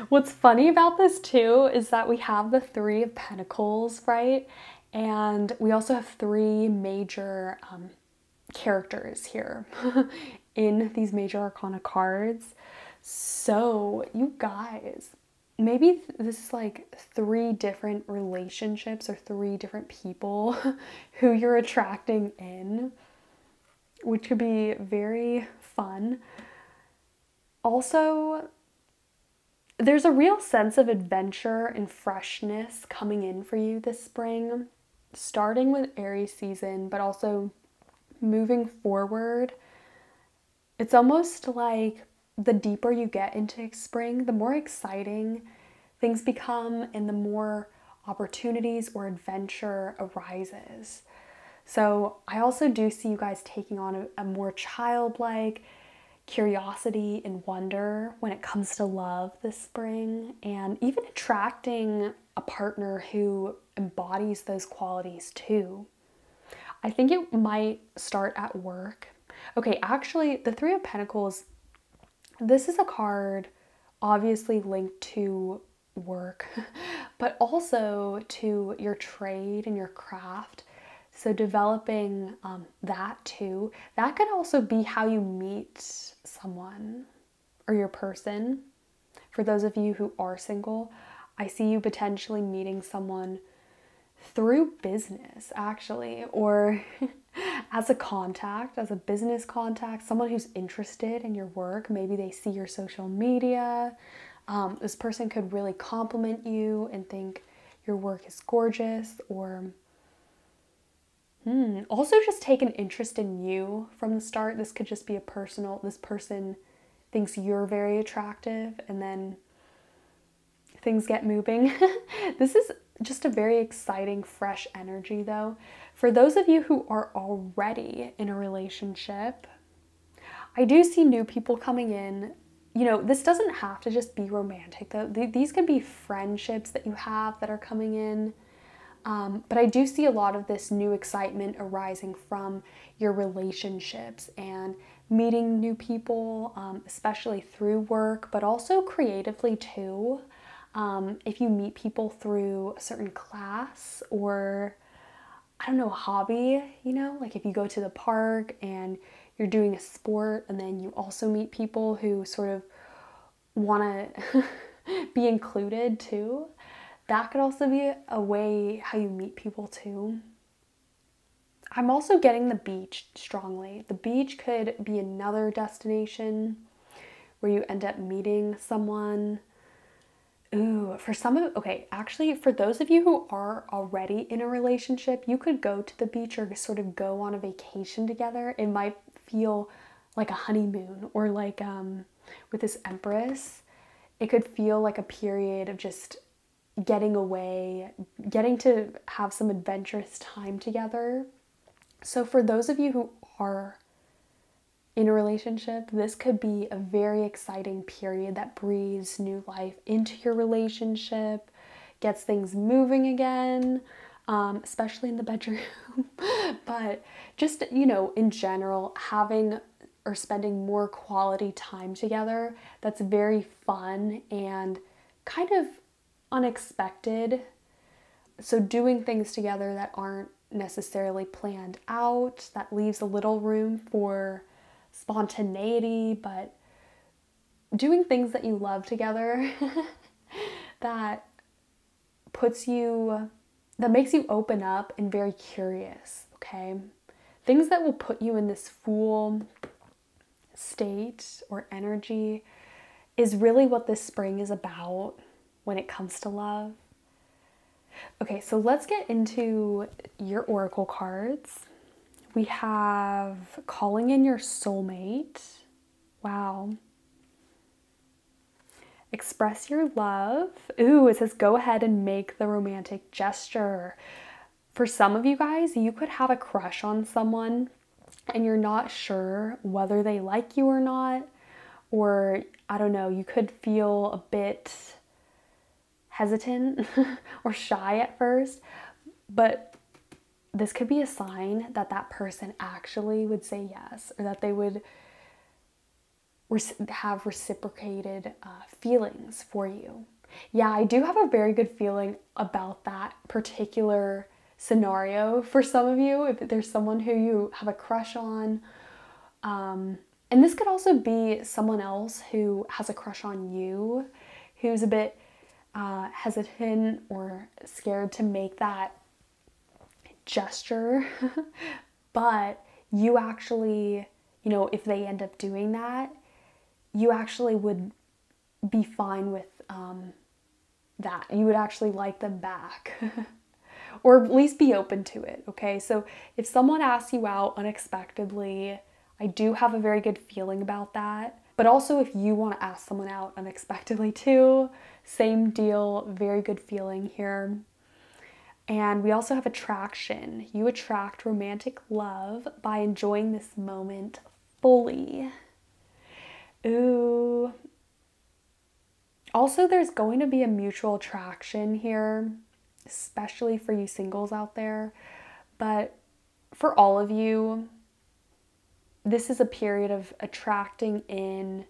What's funny about this too is that we have the Three of Pentacles, right? And we also have three major characters here in these major arcana cards. So you guys, maybe this is like three different relationships or three different people who you're attracting in, which could be very fun. Also, there's a real sense of adventure and freshness coming in for you this spring, starting with Aries season, but also moving forward. It's almost like the deeper you get into spring, the more exciting things become and the more opportunities or adventure arises. So I also do see you guys taking on a more childlike curiosity and wonder when it comes to love this spring, and even attracting a partner who embodies those qualities too. I think it might start at work. Okay, actually, the Three of Pentacles, this is a card obviously linked to work, but also to your trade and your craft. So developing that too. That could also be how you meet someone or your person. For those of you who are single, I see you potentially meeting someone through business actually, or as a contact, as a business contact, someone who's interested in your work. Maybe they see your social media. This person could really compliment you and think your work is gorgeous, or also just take an interest in you from the start. This could just be a personal, this person thinks you're very attractive and then things get moving. This is just a very exciting, fresh energy though. For those of you who are already in a relationship, I do see new people coming in. You know, this doesn't have to just be romantic though. These can be friendships that you have that are coming in. But I do see a lot of this new excitement arising from your relationships and meeting new people, especially through work, but also creatively too. If you meet people through a certain class or, I don't know, hobby, you know, like if you go to the park and you're doing a sport and then you also meet people who sort of want to be included too. That could also be a way how you meet people too. I'm also getting the beach strongly. The beach could be another destination where you end up meeting someone. Ooh, for some of, okay, actually for those of you who are already in a relationship, you could go to the beach or sort of go on a vacation together. It might feel like a honeymoon, or like with this Empress, it could feel like a period of just getting away, getting to have some adventurous time together. So for those of you who are in a relationship, this could be a very exciting period that breathes new life into your relationship, gets things moving again, especially in the bedroom. But just, you know, in general, having or spending more quality time together, that's very fun and kind of unexpected. So doing things together that aren't necessarily planned out, that leaves a little room for spontaneity, but doing things that you love together that puts you, that makes you open up and very curious, okay? things that will put you in this Fool state or energy is really what this spring is about when it comes to love. Okay, so let's get into your oracle cards. We have calling in your soulmate. Wow. Express your love. Ooh, it says go ahead and make the romantic gesture. For some of you guys, you could have a crush on someone and you're not sure whether they like you or not, or I don't know, you could feel a bit hesitant or shy at first, but this could be a sign that that person actually would say yes, or that they would have reciprocated feelings for you. Yeah, I do have a very good feeling about that particular scenario for some of you, if there's someone who you have a crush on. And this could also be someone else who has a crush on you, who's a bit hesitant or scared to make that gesture. But you actually, you know, if they end up doing that, you actually would be fine with that. You would actually like them back. Or at least be open to it, okay? So if someone asks you out unexpectedly, I do have a very good feeling about that. But also if you want to ask someone out unexpectedly too, same deal, very good feeling here. And we also have attraction. You attract romantic love by enjoying this moment fully. Ooh. Also, there's going to be a mutual attraction here, especially for you singles out there. But for all of you, this is a period of attracting in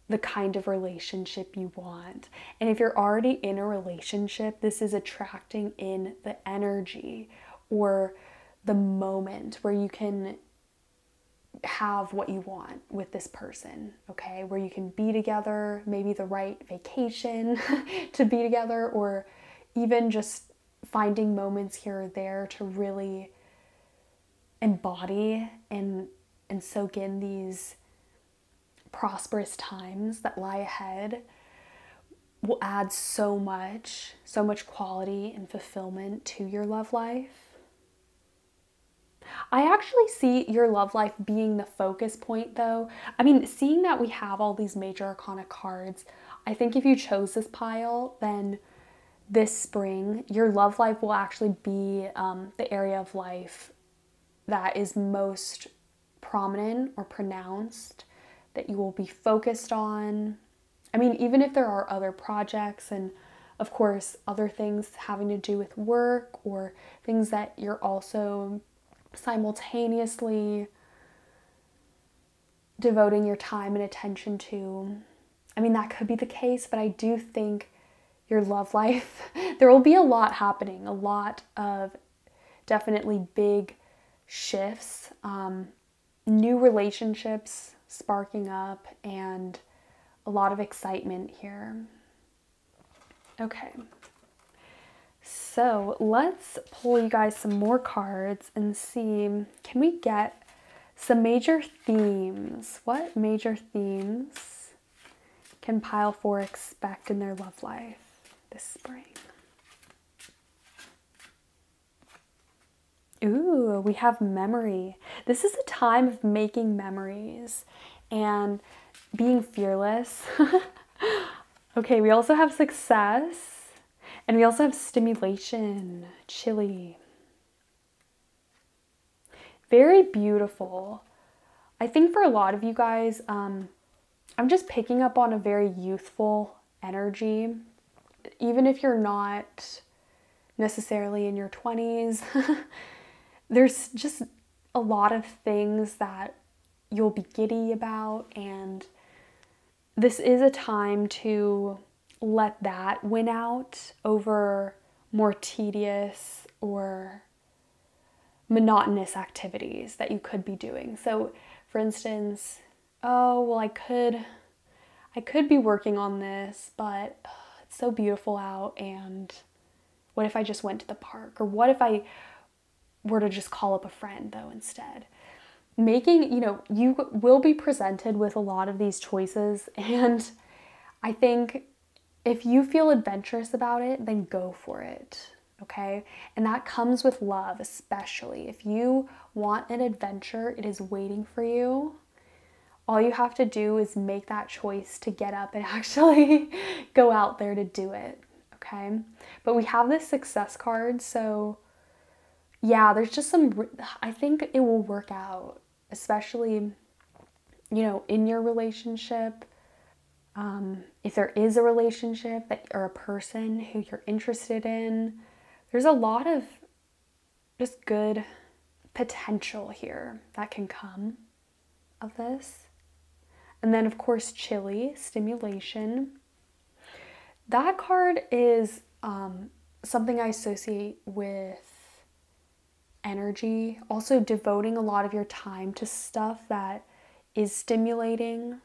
the kind of relationship you want. And if you're already in a relationship, this is attracting in the energy or the moment where you can have what you want with this person, okay? Where you can be together, maybe the right vacation to be together, or even just finding moments here or there to really embody and soak in these prosperous times that lie ahead will add so much quality and fulfillment to your love life. I actually see your love life being the focus point though. I mean, seeing that we have all these major arcana cards, I think if you chose this pile, then this spring, your love life will actually be the area of life that is most prominent or pronounced, that you will be focused on. I mean, even if there are other projects and of course other things having to do with work or things that you're also simultaneously devoting your time and attention to, I mean, that could be the case, but I do think your love life, there will be a lot happening, a lot of definitely big shifts, new relationships sparking up, and a lot of excitement here. Okay, so let's pull you guys some more cards and see, can we get some major themes? What major themes can pile 4 expect in their love life this spring? Ooh, we have memory. This is a time of making memories and being fearless. Okay, we also have success, and we also have stimulation, chilly. Very beautiful. I think for a lot of you guys, I'm just picking up on a very youthful energy. Even if you're not necessarily in your 20s, there's just a lot of things that you'll be giddy about, and this is a time to let that win out over more tedious or monotonous activities that you could be doing. So for instance, oh, well, I could be working on this, but it's so beautiful out, and what if I just went to the park? Or what if I were to just call up a friend though instead. Making, you will be presented with a lot of these choices, and I think if you feel adventurous about it, then go for it, okay? And that comes with love, especially. If you want an adventure, it is waiting for you. All you have to do is make that choice to get up and actually go out there to do it, okay? But we have this success card, so yeah, there's just I think it will work out, especially, in your relationship. If there is a relationship or a person who you're interested in, there's a lot of just good potential here that can come of this. And then, of course, chili, stimulation. That card is something I associate with energy. Also, devoting a lot of your time to stuff that is stimulating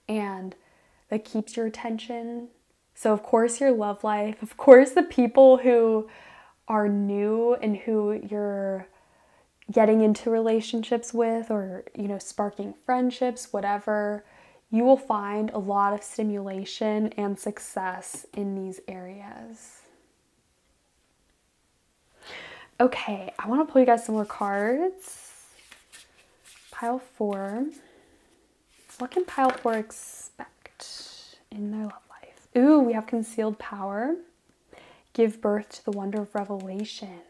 and that keeps your attention. So, of course, your love life. Of course, the people who are new and who you're getting into relationships with, or, sparking friendships, whatever, you will find a lot of stimulation and success in these areas. Okay, I want to pull you guys some more cards. Pile 4. What can pile 4 expect in their love life? Ooh, we have concealed power. Give birth to the wonder of revelation.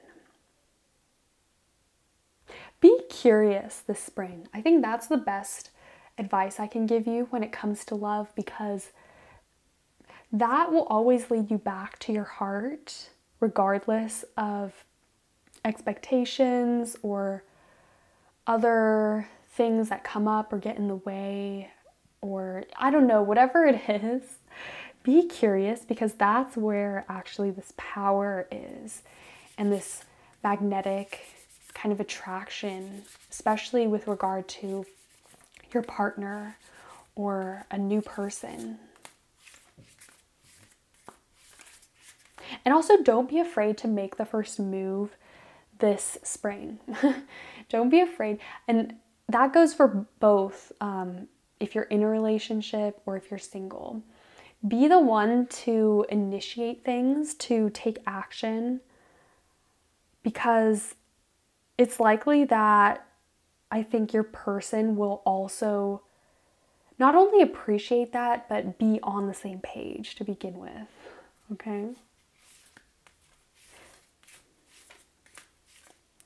Be curious this spring. I think that's the best advice I can give you when it comes to love, because that will always lead you back to your heart, regardless of expectations or other things that come up or get in the way, or I don't know, whatever it is. Be curious, because that's where actually this power is, and this magnetic kind of attraction, especially with regard to your partner or a new person. And also, don't be afraid to make the first move this spring. Don't be afraid. And that goes for both, if you're in a relationship or if you're single. Be the one to initiate things, to take action, because it's likely that I think your person will also not only appreciate that, but be on the same page to begin with, okay?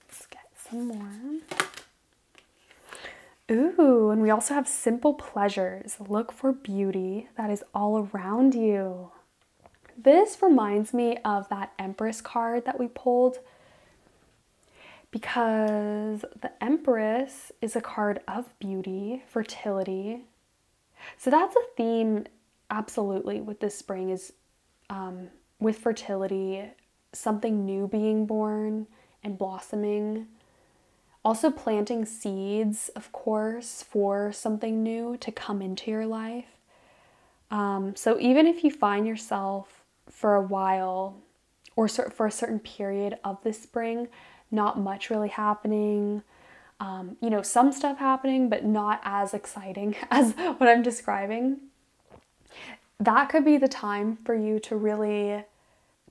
Let's get some more. Ooh, and we also have simple pleasures. Look for beauty that is all around you. This reminds me of that Empress card that we pulled, because the Empress is a card of beauty, fertility. So that's a theme absolutely with this spring, is with fertility, something new being born and blossoming. Also planting seeds, of course, for something new to come into your life. So even if you find yourself for a while or for a certain period of the spring, not much really happening, some stuff happening, but not as exciting as what I'm describing, that could be the time for you to really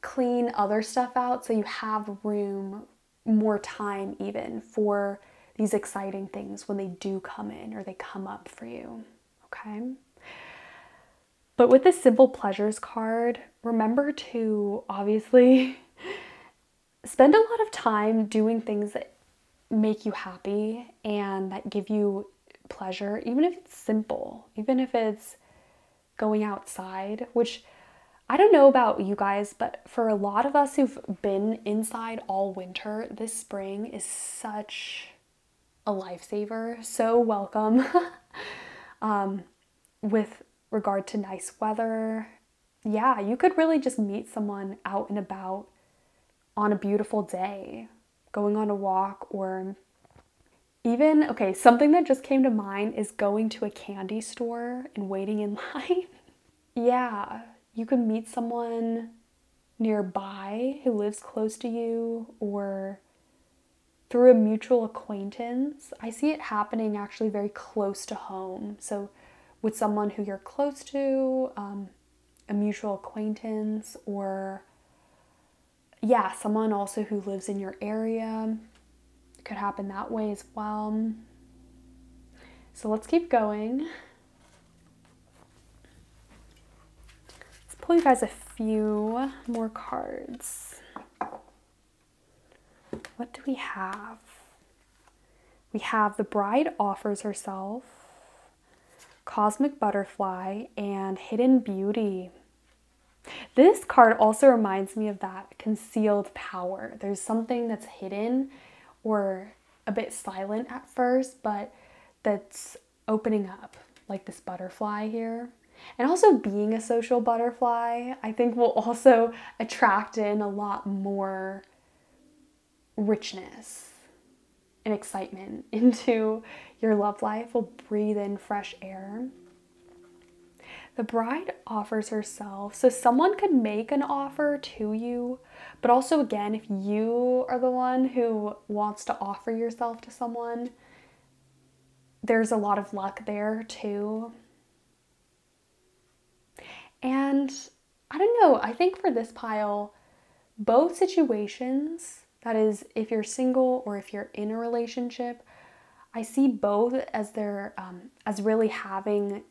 clean other stuff out so you have room, more time even, for these exciting things when they do come in or they come up for you, okay? But with this simple pleasures card, remember to obviously spend a lot of time doing things that make you happy and that give you pleasure, even if it's simple, even if it's going outside, which I don't know about you guys, but for a lot of us who've been inside all winter, this spring is such a lifesaver, so welcome. With regard to nice weather, yeah, you could really just meet someone out and about on a beautiful day, going on a walk, or even, okay, something that just came to mind is going to a candy store and waiting in line. Yeah, you could meet someone nearby who lives close to you, or through a mutual acquaintance. I see it happening actually very close to home. So with someone who you're close to, a mutual acquaintance, or yeah, someone also who lives in your area. It could happen that way as well. So let's keep going. Let's pull you guys a few more cards. What do we have? We have the bride offers herself, cosmic butterfly, and hidden beauty. This card also reminds me of that concealed power. There's something that's hidden or a bit silent at first, but that's opening up, like this butterfly here. And also being a social butterfly, I think will also attract in a lot more richness and excitement into your love life. Will breathe in fresh air. The bride offers herself. So someone could make an offer to you, but also again, if you are the one who wants to offer yourself to someone, there's a lot of luck there too. And I don't know, I think for this pile, both situations, that is, if you're single or if you're in a relationship, I see both as as really having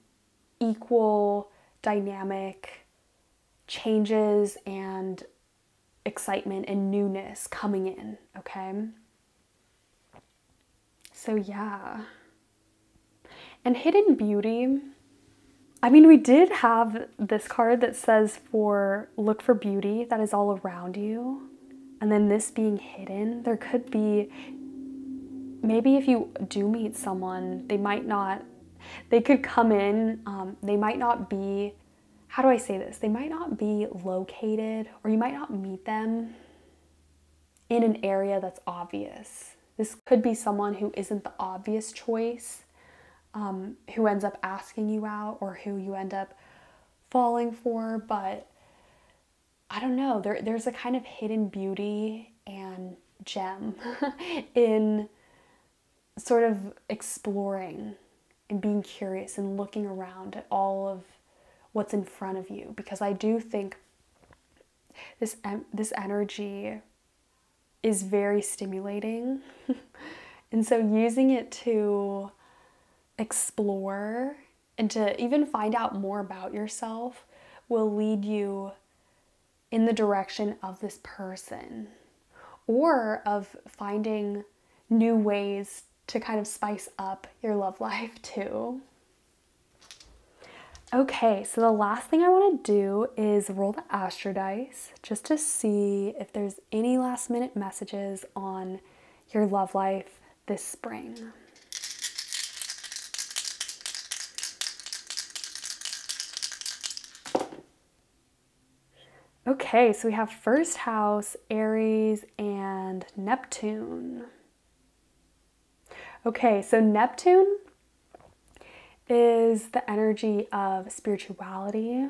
equal dynamic changes and excitement and newness coming in, okay? So yeah. And hidden beauty, I mean, we did have this card that says look for beauty that is all around you. And then this being hidden, there could be, maybe if you do meet someone, they could come in, they might not be, how do I say this? They might not be located, or you might not meet them in an area that's obvious. This could be someone who isn't the obvious choice, who ends up asking you out, or who you end up falling for, but I don't know, there's a kind of hidden beauty and gem in sort of exploring and being curious and looking around at all of what's in front of you, because I do think this energy is very stimulating. And so using it to explore and to even find out more about yourself will lead you in the direction of this person, or of finding new ways to kind of spice up your love life too. Okay, so the last thing I want to do is roll the Astro Dice just to see if there's any last minute messages on your love life this spring. Okay, so we have first house, Aries, and Neptune. Okay, so Neptune is the energy of spirituality,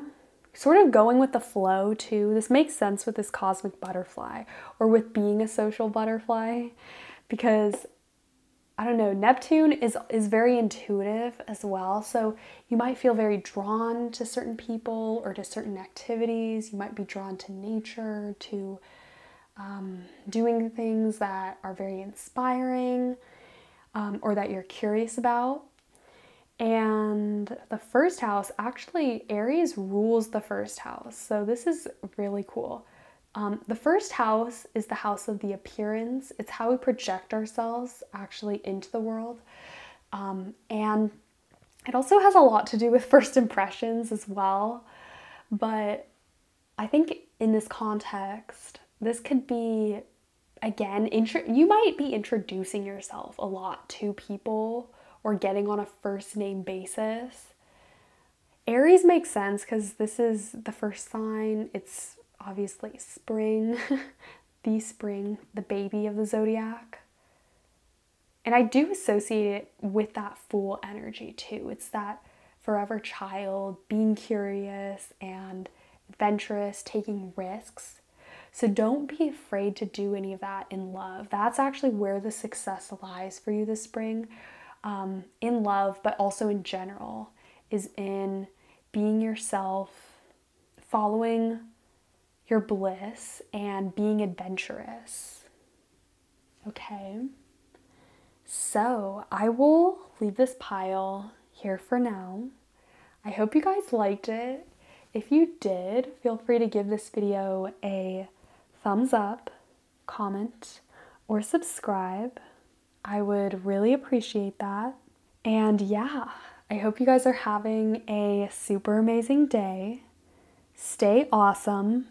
sort of going with the flow too. This makes sense with this cosmic butterfly, or with being a social butterfly, because I don't know, Neptune is very intuitive as well. So you might feel very drawn to certain people or to certain activities. You might be drawn to nature, to doing things that are very inspiring, or that you're curious about. And the first house, actually, Aries rules the first house. So this is really cool. The first house is the house of the appearance. It's how we project ourselves actually into the world. And it also has a lot to do with first impressions as well. But I think in this context, this could be, again, you might be introducing yourself a lot to people, or getting on a first name basis. Aries makes sense because this is the first sign. It's obviously spring, the baby of the zodiac. And I do associate it with that Fool energy too. It's that forever child, being curious and adventurous, taking risks. So don't be afraid to do any of that in love. That's actually where the success lies for you this spring, in love, but also in general, is in being yourself, following your bliss, and being adventurous. Okay? So I will leave this pile here for now. I hope you guys liked it. If you did, feel free to give this video a thumbs up, comment, or subscribe. I would really appreciate that. And yeah, I hope you guys are having a super amazing day. Stay awesome,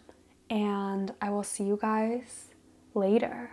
and I will see you guys later.